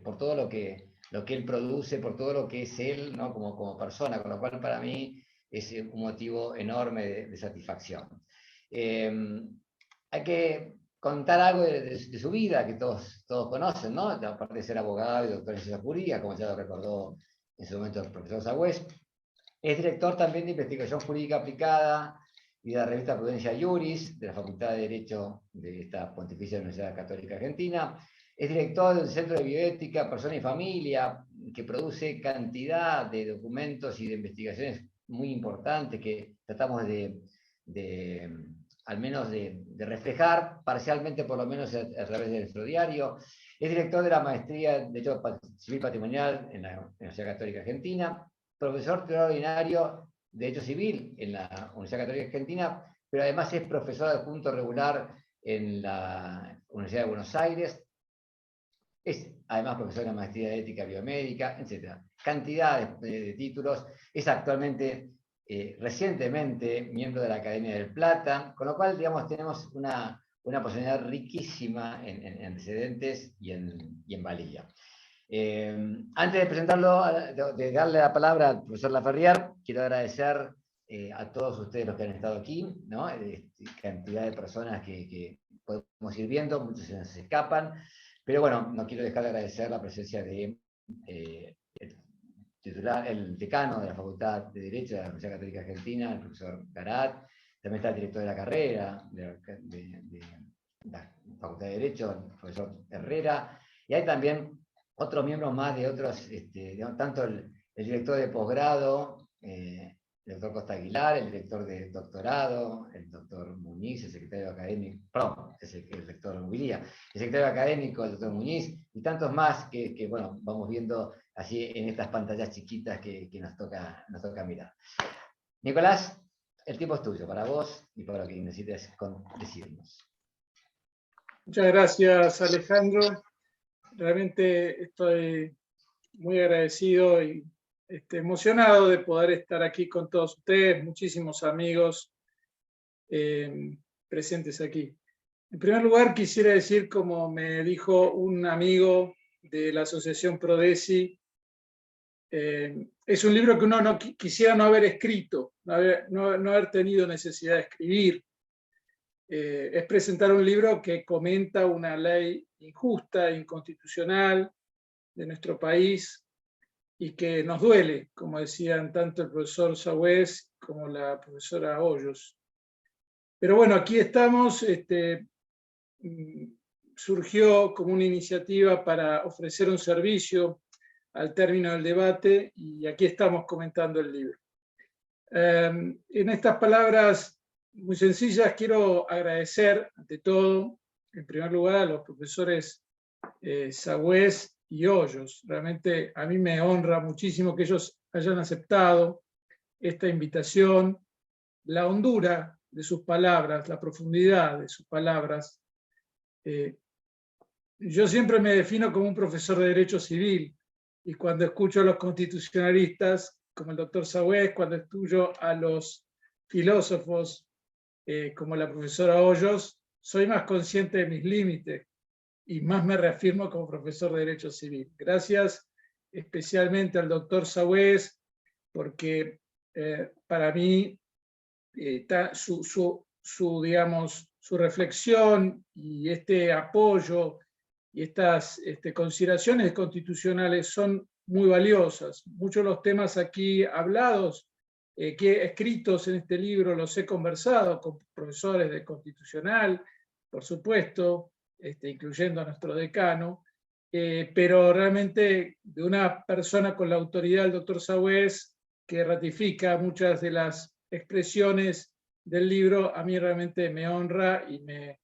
por todo lo que lo que él produce, por todo lo que es él, ¿no? como persona, con lo cual para mí es un motivo enorme de satisfacción. Hay que contar algo de su vida, que todos conocen, ¿no? Aparte de ser abogado y doctor en ciencias jurídicas, como ya lo recordó en su momento el profesor Sagüez, es director también de investigación jurídica aplicada y de la revista Prudencia Iuris, de la Facultad de Derecho de esta Pontificia Universidad Católica Argentina. Es director del Centro de Bioética, Persona y Familia, que produce cantidad de documentos y de investigaciones muy importantes que tratamos al menos de reflejar parcialmente, por lo menos a través de nuestro diario. Es director de la Maestría de Derecho Civil Patrimonial en la Universidad Católica Argentina, profesor titular ordinario de Derecho Civil en la Universidad Católica Argentina, pero además es profesor adjunto regular en la Universidad de Buenos Aires. Es además profesor de la Maestría de Ética Biomédica, etc. Cantidad de títulos. Es actualmente, recientemente, miembro de la Academia del Plata, con lo cual, digamos, tenemos una posibilidad riquísima en antecedentes y en valía. Antes de presentarlo, de darle la palabra al profesor Laferrière, quiero agradecer a todos ustedes los que han estado aquí, ¿no? Cantidad de personas que podemos ir viendo, muchos se nos escapan, pero bueno, no quiero dejar de agradecer la presencia de el decano de la Facultad de Derecho de la Universidad Católica Argentina, el profesor Garat, también está el director de la carrera de la Facultad de Derecho, el profesor Herrera, y hay también otros miembros más de otros, tanto el director de posgrado, el doctor Costa Aguilar, el director de doctorado, el doctor Muñiz, el secretario académico, perdón, el rector Mubilía, el secretario académico, el doctor Muñiz, y tantos más que bueno, vamos viendo así en estas pantallas chiquitas que nos toca mirar. Nicolás, el tiempo es tuyo, para vos y para lo que necesites decirnos. Muchas gracias, Alejandro. Realmente estoy muy agradecido y emocionado de poder estar aquí con todos ustedes, muchísimos amigos presentes aquí. En primer lugar, quisiera decir, como me dijo un amigo de la Asociación Prodesi, es un libro que uno quisiera no haber escrito, no haber tenido necesidad de escribir. Es presentar un libro que comenta una ley injusta, inconstitucional de nuestro país y que nos duele, como decían tanto el profesor Sagüez como la profesora Hoyos. Pero bueno, aquí estamos, surgió como una iniciativa para ofrecer un servicio al término del debate y aquí estamos comentando el libro. En estas palabras muy sencillas quiero agradecer ante todo, en primer lugar, a los profesores Sagüez y Hoyos. Realmente a mí me honra muchísimo que ellos hayan aceptado esta invitación, la hondura de sus palabras, la profundidad de sus palabras. Yo siempre me defino como un profesor de Derecho Civil y cuando escucho a los constitucionalistas, como el doctor Sagüez, cuando escucho a los filósofos, como la profesora Hoyos, soy más consciente de mis límites y más me reafirmo como profesor de Derecho Civil. Gracias especialmente al doctor Sagüez, porque para mí su reflexión y este apoyo y estas consideraciones constitucionales son muy valiosas. Muchos de los temas aquí hablados, escritos en este libro, los he conversado con profesores de constitucional, por supuesto, incluyendo a nuestro decano, pero realmente de una persona con la autoridad del doctor Sagüez, que ratifica muchas de las expresiones del libro, a mí realmente me honra y me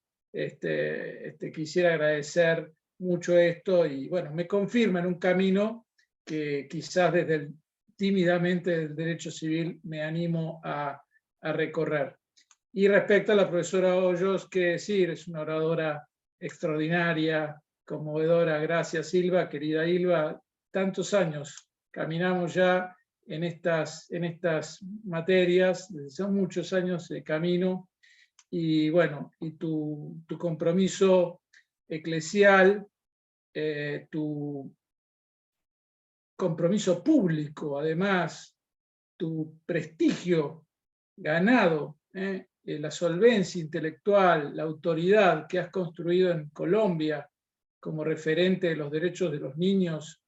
quisiera agradecer mucho esto y bueno, me confirma en un camino que quizás tímidamente del derecho civil me animo a recorrer. Y respecto a la profesora Hoyos, qué decir, es una oradora extraordinaria, conmovedora. Gracias, Silva, querida Ilva. Tantos años caminamos ya en estas materias, son muchos años de camino, y bueno, y tu compromiso eclesial, tu compromiso público, además, tu prestigio ganado, la solvencia intelectual, la autoridad que has construido en Colombia como referente de los derechos de los niños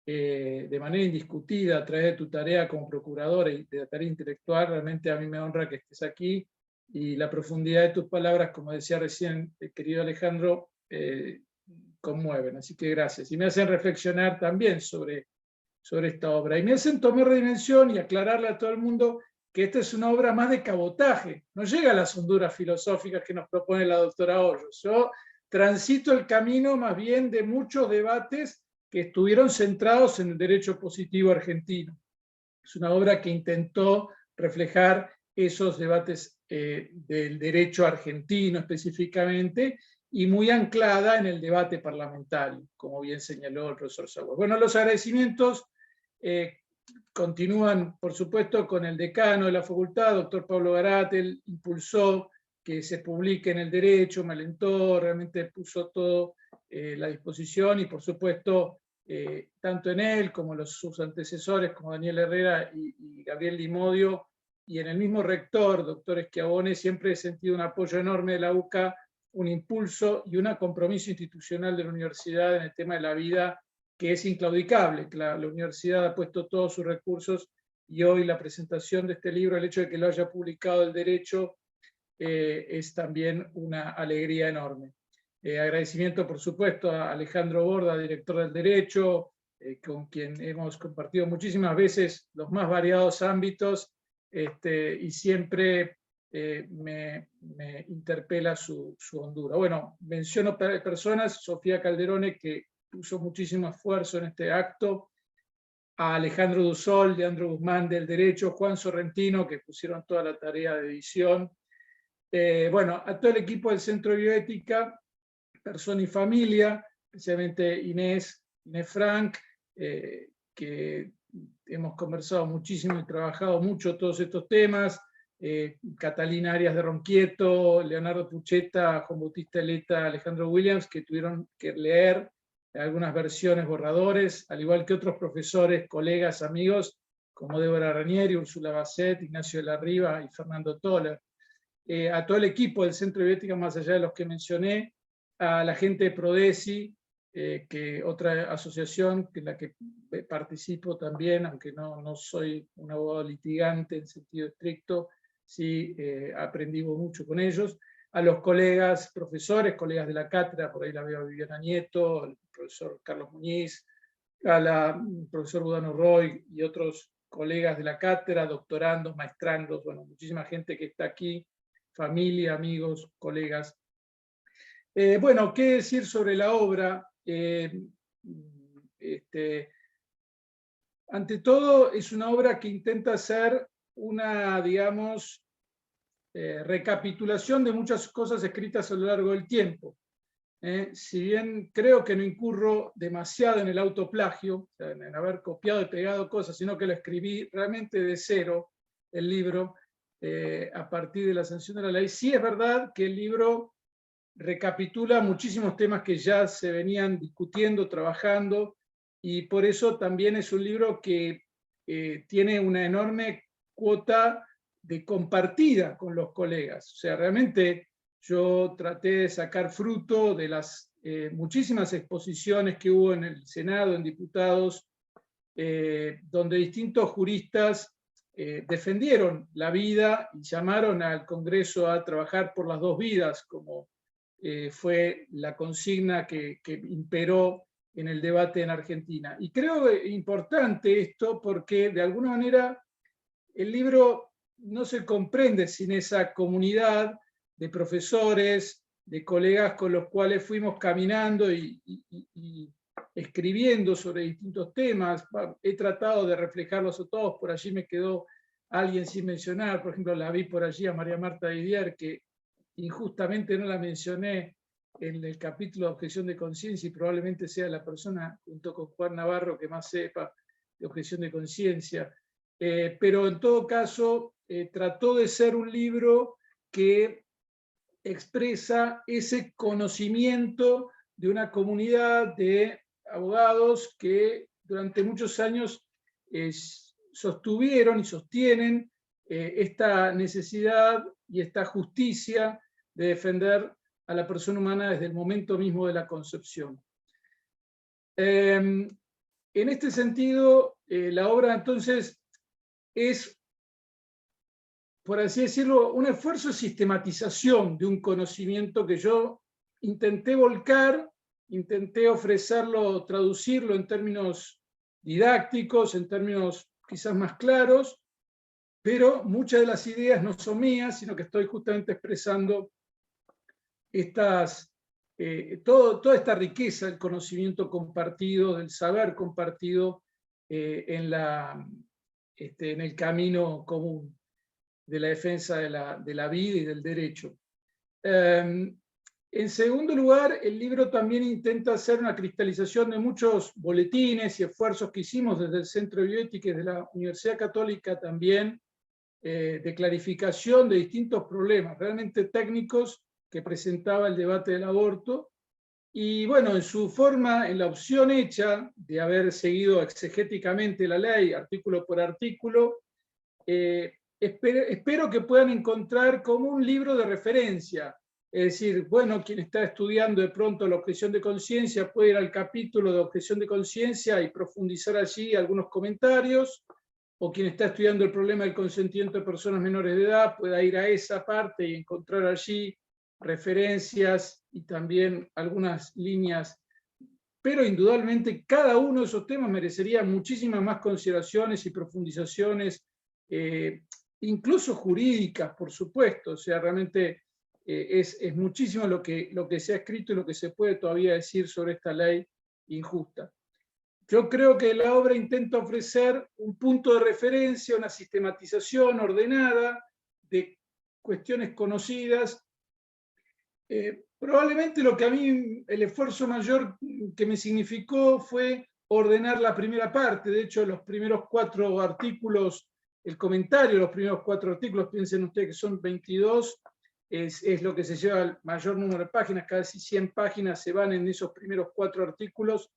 de manera indiscutida a través de tu tarea como procuradora y de la tarea intelectual, realmente a mí me honra que estés aquí, y la profundidad de tus palabras, como decía recién el querido Alejandro, conmueven, así que gracias. Y me hacen reflexionar también sobre esta obra, y me hacen tomar dimensión y aclararle a todo el mundo que esta es una obra más de cabotaje, no llega a las honduras filosóficas que nos propone la doctora Hoyos. Yo transito el camino más bien de muchos debates que estuvieron centrados en el derecho positivo argentino. Es una obra que intentó reflejar esos debates del derecho argentino específicamente, y muy anclada en el debate parlamentario, como bien señaló el profesor Sauer. Bueno, los agradecimientos continúan, por supuesto, con el decano de la facultad, doctor Pablo Garat. Él impulsó que se publique en el derecho, me alentó, realmente puso todo la disposición, y por supuesto, tanto en él como sus antecesores, como Daniel Herrera y Gabriel Limodio, y en el mismo rector, doctor Schiavone, siempre he sentido un apoyo enorme de la UCA, un impulso y un compromiso institucional de la universidad en el tema de la vida que es inclaudicable. La universidad ha puesto todos sus recursos, y hoy la presentación de este libro, el hecho de que lo haya publicado el derecho, es también una alegría enorme. Agradecimiento, por supuesto, a Alejandro Borda, director del Derecho, con quien hemos compartido muchísimas veces los más variados ámbitos, y siempre me interpela su hondura. Bueno, menciono personas: Sofía Calderone, que puso muchísimo esfuerzo en este acto, a Alejandro Dusol, Leandro Guzmán del Derecho, Juan Sorrentino, que pusieron toda la tarea de edición. Bueno, a todo el equipo del Centro de Bioética, Persona y Familia, especialmente Inés Frank, que hemos conversado muchísimo y trabajado mucho todos estos temas, Catalina Arias de Ronquieto, Leonardo Pucheta, Juan Bautista Eleta, Alejandro Williams, que tuvieron que leer algunas versiones borradores, al igual que otros profesores, colegas, amigos, como Débora Ranieri, Úrsula Basset, Ignacio de la Riva y Fernando Toller. A todo el equipo del Centro de Bioética, más allá de los que mencioné, a la gente de Prodesi, que otra asociación en la que participo también, aunque no soy un abogado litigante en sentido estricto, sí aprendí mucho con ellos. A los colegas profesores, colegas de la cátedra, por ahí la veo a Viviana Nieto, al profesor Carlos Muñiz, al profesor Budano Roy y otros colegas de la cátedra, doctorandos, maestrandos, bueno, muchísima gente que está aquí, familia, amigos, colegas. Bueno, ¿qué decir sobre la obra? Ante todo, es una obra que intenta hacer una, digamos, recapitulación de muchas cosas escritas a lo largo del tiempo. Si bien creo que no incurro demasiado en el autoplagio, o sea, en haber copiado y pegado cosas, sino que lo escribí realmente de cero, el libro, a partir de la sanción de la ley. Sí es verdad que el libro recapitula muchísimos temas que ya se venían discutiendo, trabajando, y por eso también es un libro que tiene una enorme cuota de compartida con los colegas. O sea, realmente yo traté de sacar fruto de las muchísimas exposiciones que hubo en el Senado, en diputados, donde distintos juristas defendieron la vida y llamaron al Congreso a trabajar por las dos vidas, como fue la consigna que imperó en el debate en Argentina. Y creo importante esto porque, de alguna manera, el libro no se comprende sin esa comunidad de profesores, de colegas con los cuales fuimos caminando y escribiendo sobre distintos temas. He tratado de reflejarlos a todos, por allí me quedó alguien sin mencionar, por ejemplo, la vi por allí a María Marta Didier, que injustamente no la mencioné en el capítulo de objeción de conciencia, y probablemente sea la persona, junto con Juan Navarro, que más sepa de objeción de conciencia. Pero en todo caso, trató de ser un libro que expresa ese conocimiento de una comunidad de abogados que durante muchos años sostuvieron y sostienen esta necesidad y esta justicia de defender a la persona humana desde el momento mismo de la concepción. En este sentido, la obra entonces es, por así decirlo, un esfuerzo de sistematización de un conocimiento que yo intenté volcar, intenté ofrecerlo, traducirlo en términos didácticos, en términos quizás más claros, pero muchas de las ideas no son mías, sino que estoy justamente expresando toda esta riqueza del conocimiento compartido, del saber compartido en el camino común de la defensa de la vida y del derecho. En segundo lugar, el libro también intenta hacer una cristalización de muchos boletines y esfuerzos que hicimos desde el Centro de Bioética y de la Universidad Católica también, de clarificación de distintos problemas realmente técnicos que presentaba el debate del aborto. Y bueno, en su forma, en la opción hecha de haber seguido exegéticamente la ley, artículo por artículo, espero que puedan encontrar como un libro de referencia. Es decir, bueno, quien está estudiando de pronto la objeción de conciencia puede ir al capítulo de objeción de conciencia y profundizar allí algunos comentarios, o quien está estudiando el problema del consentimiento de personas menores de edad pueda ir a esa parte y encontrar allí referencias y también algunas líneas, pero indudablemente cada uno de esos temas merecería muchísimas más consideraciones y profundizaciones, incluso jurídicas, por supuesto. O sea, realmente es muchísimo lo que se ha escrito y lo que se puede todavía decir sobre esta ley injusta. Yo creo que la obra intenta ofrecer un punto de referencia, una sistematización ordenada de cuestiones conocidas. Probablemente lo que a mí, el esfuerzo mayor que me significó fue ordenar la primera parte. De hecho, los primeros 4 artículos, el comentario de los primeros 4 artículos, piensen ustedes que son 22, es lo que se lleva el mayor número de páginas, casi 100 páginas se van en esos primeros 4 artículos,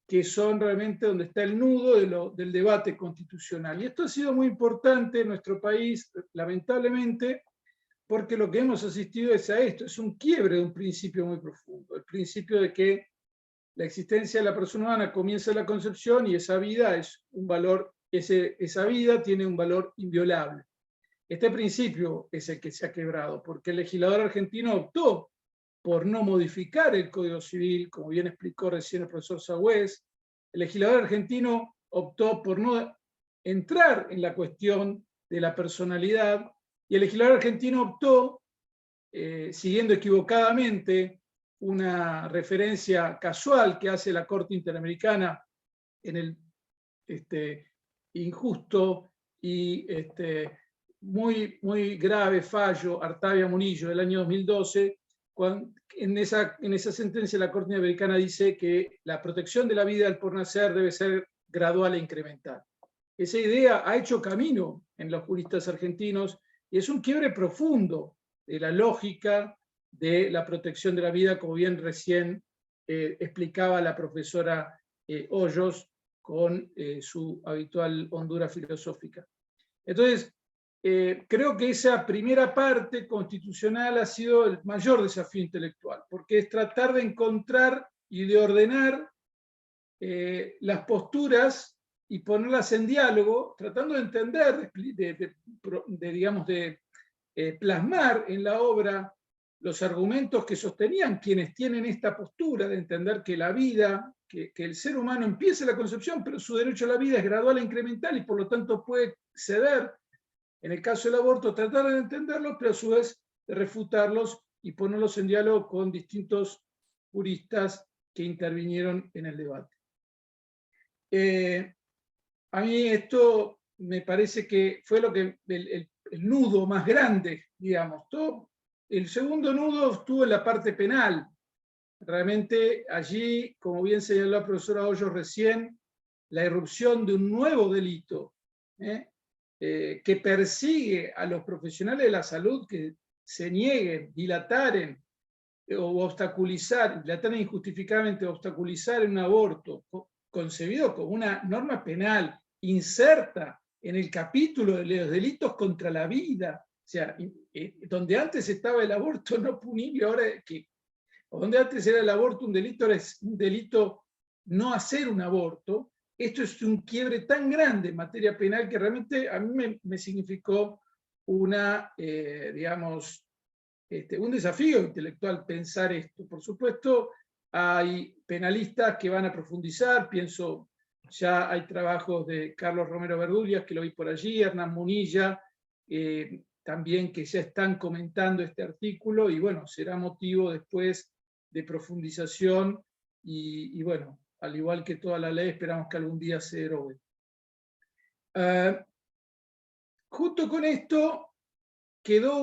que son realmente donde está el nudo del debate constitucional. Y esto ha sido muy importante en nuestro país, lamentablemente, porque lo que hemos asistido es a esto, es un quiebre de un principio muy profundo, el principio de que la existencia de la persona humana comienza en la concepción y esa vida es un valor, esa vida tiene un valor inviolable. Este principio es el que se ha quebrado, porque el legislador argentino optó por no modificar el Código Civil, como bien explicó recién el profesor Sagüez. El legislador argentino optó por no entrar en la cuestión de la personalidad, y el legislador argentino optó, siguiendo equivocadamente una referencia casual que hace la Corte Interamericana en el injusto y muy, muy grave fallo Artavia Munillo del año 2012, en esa sentencia la Corte Interamericana dice que la protección de la vida al por nacer debe ser gradual e incremental. Esa idea ha hecho camino en los juristas argentinos y es un quiebre profundo de la lógica de la protección de la vida, como bien recién explicaba la profesora Hoyos con su habitual hondura filosófica. Entonces, creo que esa primera parte constitucional ha sido el mayor desafío intelectual, porque es tratar de encontrar y de ordenar las posturas y ponerlas en diálogo, tratando de entender, de plasmar en la obra los argumentos que sostenían quienes tienen esta postura de entender que la vida, que el ser humano empieza la concepción, pero su derecho a la vida es gradual e incremental y por lo tanto puede ceder. En el caso del aborto, tratar de entenderlos, pero a su vez de refutarlos y ponerlos en diálogo con distintos juristas que intervinieron en el debate. A mí esto me parece que fue lo que el nudo más grande, digamos. El segundo nudo estuvo en la parte penal. Realmente allí, como bien señaló la profesora Hoyos recién, la irrupción de un nuevo delito, que persigue a los profesionales de la salud que se nieguen, dilataren o obstaculizar, dilataren injustificadamente, obstaculizar un aborto concebido como una norma penal inserta en el capítulo de los delitos contra la vida, o sea, donde antes estaba el aborto no punible, ahora donde antes era el aborto un delito, ahora es un delito no hacer un aborto. Esto es un quiebre tan grande en materia penal que realmente a mí me significó digamos, un desafío intelectual pensar esto. Por supuesto, hay penalistas que van a profundizar, pienso, ya hay trabajos de Carlos Romero Verdulias, que lo vi por allí, Hernán Munilla, también que ya están comentando este artículo, y bueno, será motivo después de profundización, y bueno, al igual que toda la ley, esperamos que algún día se derogue. Junto con esto, quedó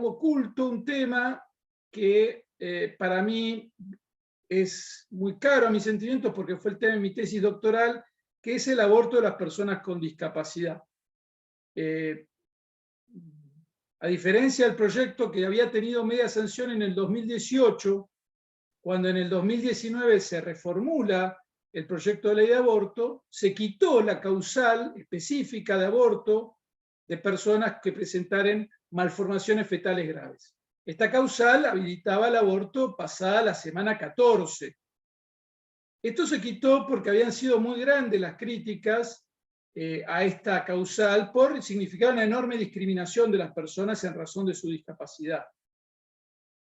oculto un tema que para mí es muy caro a mis sentimientos porque fue el tema de mi tesis doctoral, que es el aborto de las personas con discapacidad. A diferencia del proyecto que había tenido media sanción en el 2018, cuando en el 2019 se reformula el proyecto de ley de aborto, se quitó la causal específica de aborto de personas que presentaren malformaciones fetales graves. Esta causal habilitaba el aborto pasada la semana 14. Esto se quitó porque habían sido muy grandes las críticas a esta causal por significar una enorme discriminación de las personas en razón de su discapacidad.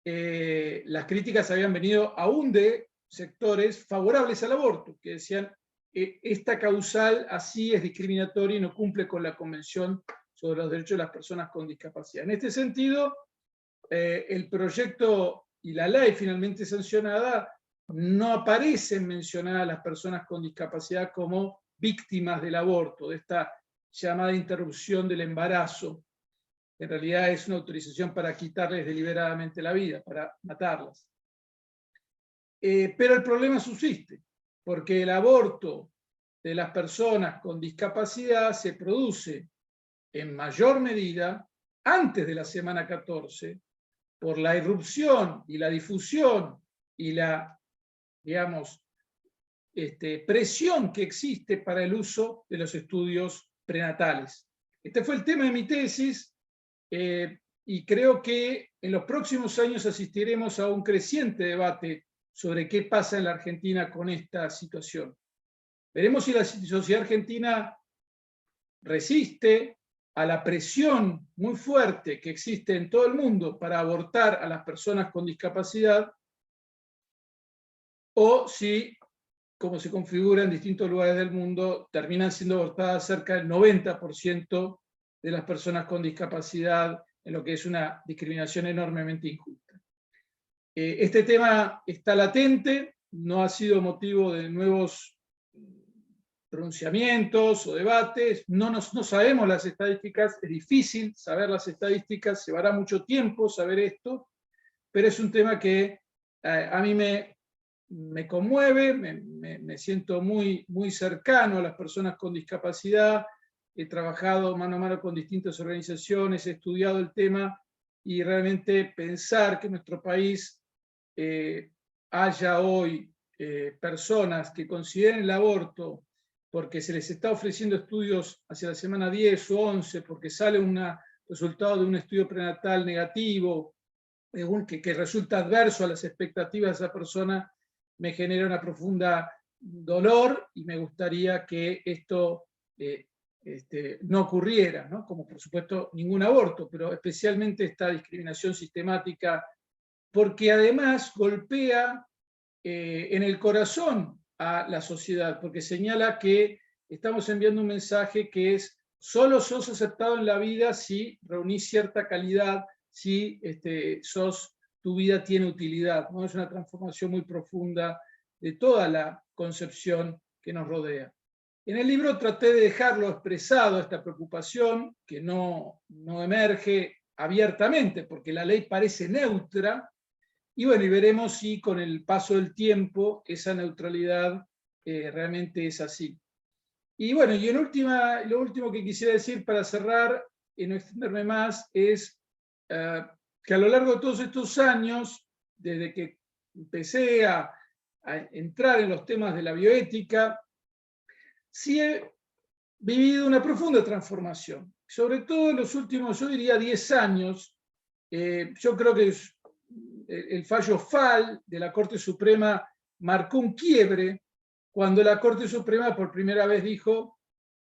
Las críticas habían venido aún de sectores favorables al aborto, que decían esta causal así es discriminatoria y no cumple con la Convención sobre los derechos de las personas con discapacidad. En este sentido, el proyecto y la ley finalmente sancionada no aparecen mencionadas a las personas con discapacidad como víctimas del aborto, de esta llamada interrupción del embarazo. En realidad es una autorización para quitarles deliberadamente la vida, para matarlas. Pero el problema subsiste, porque el aborto de las personas con discapacidad se produce en mayor medida antes de la semana 14 por la irrupción y la difusión y la, digamos, presión que existe para el uso de los estudios prenatales. Este fue el tema de mi tesis y creo que en los próximos años asistiremos a un creciente debate sobre qué pasa en la Argentina con esta situación. Veremos si la sociedad argentina resiste a la presión muy fuerte que existe en todo el mundo para abortar a las personas con discapacidad, o si, como se configura en distintos lugares del mundo, terminan siendo abortadas cerca del 90% de las personas con discapacidad, en lo que es una discriminación enormemente injusta. Este tema está latente, no ha sido motivo de nuevos pronunciamientos o debates, no sabemos las estadísticas, es difícil saber las estadísticas, llevará mucho tiempo saber esto, pero es un tema que a mí me conmueve, me siento muy cercano a las personas con discapacidad, he trabajado mano a mano con distintas organizaciones, he estudiado el tema, y realmente pensar que en nuestro país haya hoy personas que consideren el aborto porque se les está ofreciendo estudios hacia la semana 10 o 11, porque sale un resultado de un estudio prenatal negativo, que resulta adverso a las expectativas de esa persona, me genera una profunda dolor, y me gustaría que esto no ocurriera, ¿no? Como por supuesto ningún aborto, pero especialmente esta discriminación sistemática, porque además golpea en el corazón a la sociedad, porque señala que estamos enviando un mensaje que es: solo sos aceptado en la vida si reunís cierta calidad, si tu vida tiene utilidad, ¿no? Es una transformación muy profunda de toda la concepción que nos rodea. En el libro traté de dejarlo expresado, esta preocupación, que no emerge abiertamente, porque la ley parece neutra, y bueno, y veremos si con el paso del tiempo esa neutralidad realmente es así. Y bueno, y lo último que quisiera decir para cerrar y no extenderme más es que a lo largo de todos estos años, desde que empecé a entrar en los temas de la bioética, sí he vivido una profunda transformación, sobre todo en los últimos, yo diría, 10 años. Yo creo que el fallo FAL de la Corte Suprema marcó un quiebre cuando la Corte Suprema por primera vez dijo,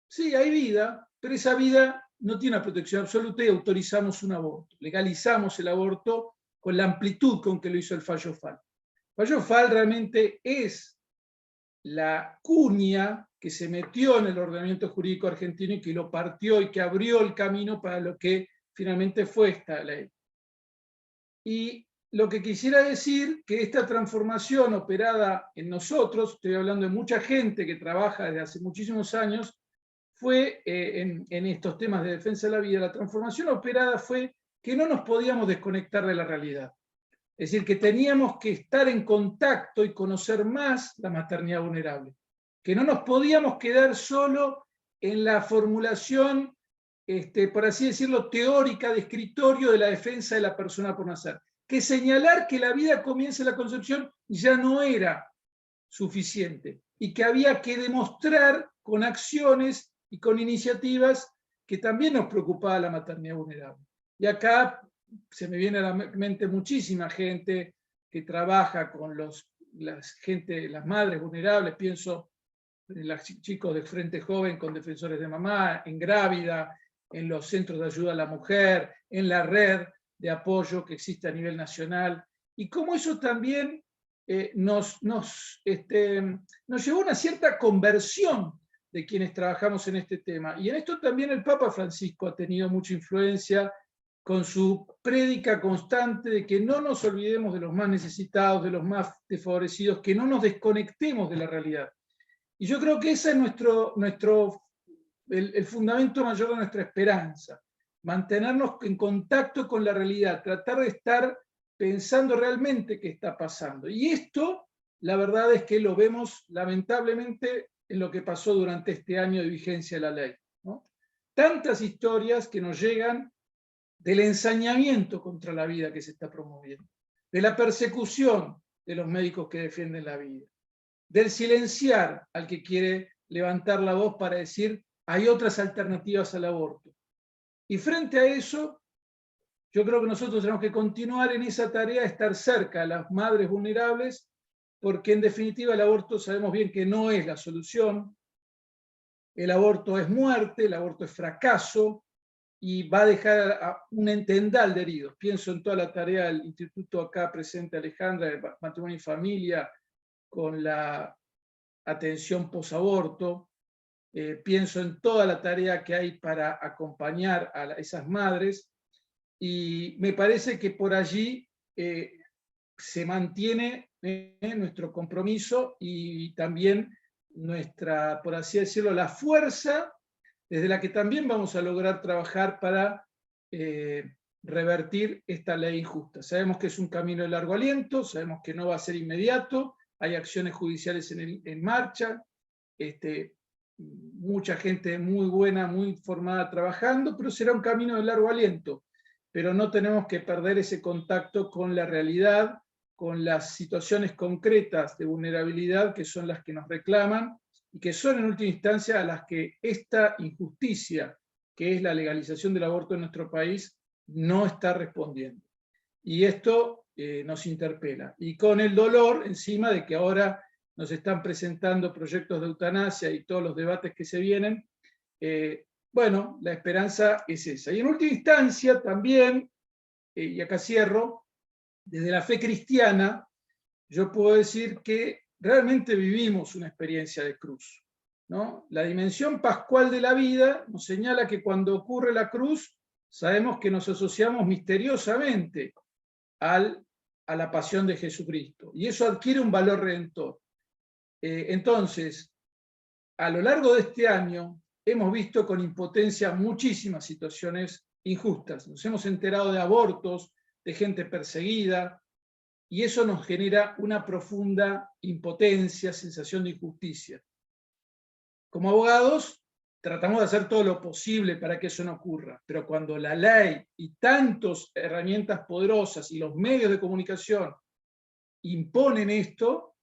sí, hay vida, pero esa vida no tiene una protección absoluta y autorizamos un aborto. Legalizamos el aborto con la amplitud con que lo hizo el fallo FAL. El fallo FAL realmente es la cuña que se metió en el ordenamiento jurídico argentino y que lo partió y que abrió el camino para lo que finalmente fue esta ley. Y lo que quisiera decir que esta transformación operada en nosotros, estoy hablando de mucha gente que trabaja desde hace muchísimos años, fue en estos temas de defensa de la vida, la transformación operada fue que no nos podíamos desconectar de la realidad. Es decir, que teníamos que estar en contacto y conocer más la maternidad vulnerable. Que no nos podíamos quedar solo en la formulación, por así decirlo, teórica de escritorio de la defensa de la persona por nacer. Que señalar que la vida comienza en la concepción ya no era suficiente y que había que demostrar con acciones y con iniciativas que también nos preocupaba la maternidad vulnerable. Y acá se me viene a la mente muchísima gente que trabaja con las madres vulnerables, pienso en los chicos de Frente Joven con Defensores de Mamá, en Grávida, en los centros de ayuda a la mujer, en la red de apoyo que existe a nivel nacional, y cómo eso también nos llevó a una cierta conversión de quienes trabajamos en este tema. Y en esto también el Papa Francisco ha tenido mucha influencia con su prédica constante de que no nos olvidemos de los más necesitados, de los más desfavorecidos, que no nos desconectemos de la realidad. Y yo creo que ese es el fundamento mayor de nuestra esperanza, mantenernos en contacto con la realidad, tratar de estar pensando realmente qué está pasando. Y esto, la verdad es que lo vemos lamentablemente en lo que pasó durante este año de vigencia de la ley, ¿no? Tantas historias que nos llegan del ensañamiento contra la vida que se está promoviendo, de la persecución de los médicos que defienden la vida, del silenciar al que quiere levantar la voz para decir hay otras alternativas al aborto. Y frente a eso, yo creo que nosotros tenemos que continuar en esa tarea de estar cerca de las madres vulnerables, porque en definitiva el aborto sabemos bien que no es la solución. El aborto es muerte, el aborto es fracaso, y va a dejar a un entendal de heridos. Pienso en toda la tarea del instituto acá presente, Alejandra, de Matrimonio y Familia, con la atención posaborto. Pienso en toda la tarea que hay para acompañar a esas madres, y me parece que por allí se mantiene nuestro compromiso y también nuestra, por así decirlo, la fuerza desde la que también vamos a lograr trabajar para revertir esta ley injusta. Sabemos que es un camino de largo aliento, sabemos que no va a ser inmediato, hay acciones judiciales en marcha, mucha gente muy buena, muy formada trabajando, pero será un camino de largo aliento. Pero no tenemos que perder ese contacto con la realidad, con las situaciones concretas de vulnerabilidad que son las que nos reclaman, y que son en última instancia a las que esta injusticia, que es la legalización del aborto en nuestro país, no está respondiendo. Y esto nos interpela. Y con el dolor encima de que ahora nos están presentando proyectos de eutanasia y todos los debates que se vienen, bueno, la esperanza es esa. Y en última instancia también, y acá cierro, desde la fe cristiana, yo puedo decir que realmente vivimos una experiencia de cruz, ¿no? La dimensión pascual de la vida nos señala que cuando ocurre la cruz, sabemos que nos asociamos misteriosamente a la pasión de Jesucristo, y eso adquiere un valor redentor. Entonces, a lo largo de este año, hemos visto con impotencia muchísimas situaciones injustas. Nos hemos enterado de abortos, de gente perseguida, y eso nos genera una profunda impotencia, sensación de injusticia. Como abogados, tratamos de hacer todo lo posible para que eso no ocurra, pero cuando la ley y tantas herramientas poderosas y los medios de comunicación imponen esto,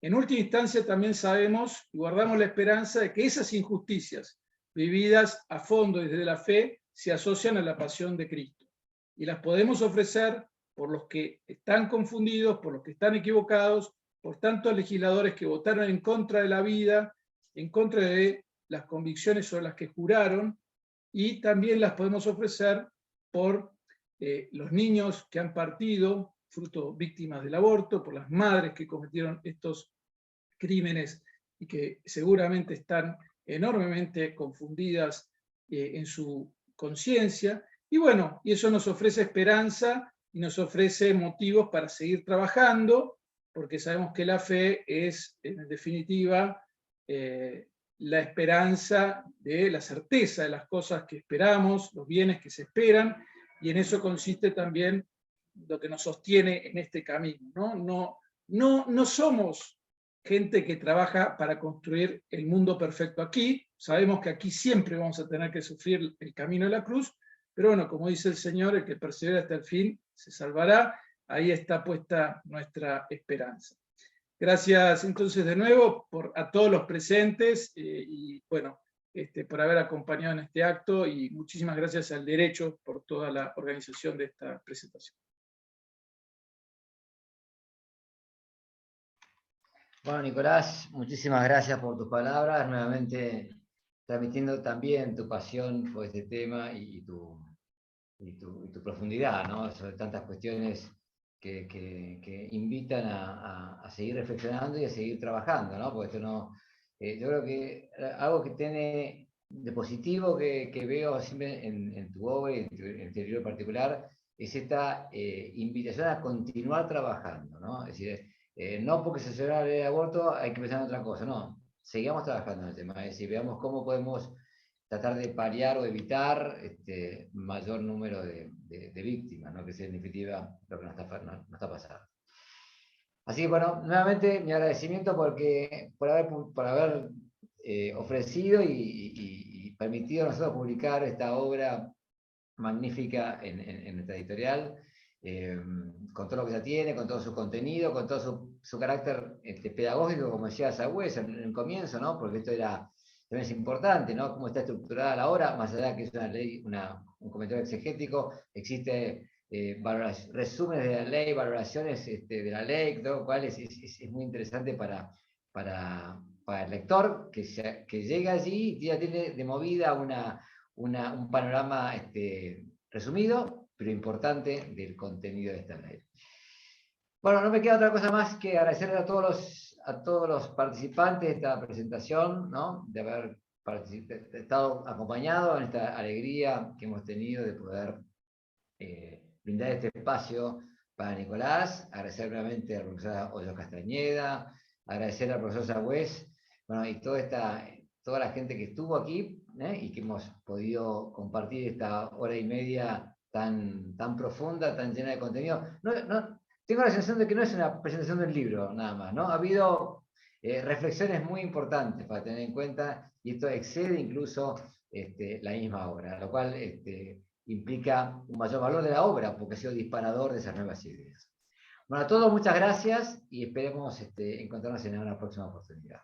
en última instancia también sabemos y guardamos la esperanza de que esas injusticias vividas a fondo desde la fe se asocian a la pasión de Cristo. Y las podemos ofrecer por los que están confundidos, por los que están equivocados, por tantos legisladores que votaron en contra de la vida, en contra de las convicciones sobre las que juraron, y también las podemos ofrecer por los niños que han partido, fruto víctimas del aborto, por las madres que cometieron estos crímenes y que seguramente están enormemente confundidas en su conciencia. Y bueno, y eso nos ofrece esperanza y nos ofrece motivos para seguir trabajando, porque sabemos que la fe es, en definitiva, la esperanza de la certeza de las cosas que esperamos, los bienes que se esperan, y en eso consiste también lo que nos sostiene en este camino, ¿no? No somos gente que trabaja para construir el mundo perfecto aquí, sabemos que aquí siempre vamos a tener que sufrir el camino de la cruz, pero bueno, como dice el Señor, el que persevera hasta el fin se salvará, ahí está puesta nuestra esperanza. Gracias entonces de nuevo a todos los presentes y bueno, por haber acompañado en este acto, y muchísimas gracias al Derecho por toda la organización de esta presentación. Bueno, Nicolás, muchísimas gracias por tus palabras, nuevamente transmitiendo también tu pasión por este tema y tu profundidad, ¿no? Sobre tantas cuestiones que invitan a seguir reflexionando y a seguir trabajando, ¿no? Porque esto no, yo creo que algo que tiene de positivo que veo siempre en tu obra y en tu libro en particular es esta invitación a continuar trabajando, ¿no? Es decir, no porque se celebra el aborto hay que pensar en otra cosa, no, sigamos trabajando en el tema, es decir, veamos cómo podemos tratar de paliar o evitar mayor número de víctimas, ¿no? Que es en definitiva lo que nos está pasando. Así que bueno, nuevamente mi agradecimiento por haber ofrecido y permitido a nosotros publicar esta obra magnífica en nuestra editorial, con todo lo que ya tiene, con todo su contenido, con todo su carácter pedagógico, como decía Sagüez en el comienzo, ¿no? Porque esto también es importante, ¿no? Cómo está estructurada la obra, más allá de que es una ley, un comentario exegético, existe resúmenes de la ley, valoraciones de la ley, lo cual es muy interesante para el lector que llega allí y ya tiene de movida un panorama resumido, pero importante del contenido de esta ley. Bueno, no me queda otra cosa más que agradecerle a todos los participantes de esta presentación, ¿no? De haber estado acompañado en esta alegría que hemos tenido de poder brindar este espacio para Nicolás, agradecer nuevamente a la profesora Hoyo Castañeda, agradecer al profesor Sagüez, bueno, y toda la gente que estuvo aquí, y que hemos podido compartir esta hora y media tan profunda, tan llena de contenido. Tengo la sensación de que no es una presentación del libro nada más, ¿no? Ha habido reflexiones muy importantes para tener en cuenta, y esto excede incluso la misma obra, lo cual implica un mayor valor de la obra, porque ha sido disparador de esas nuevas ideas. Bueno, a todos muchas gracias, y esperemos encontrarnos en una próxima oportunidad.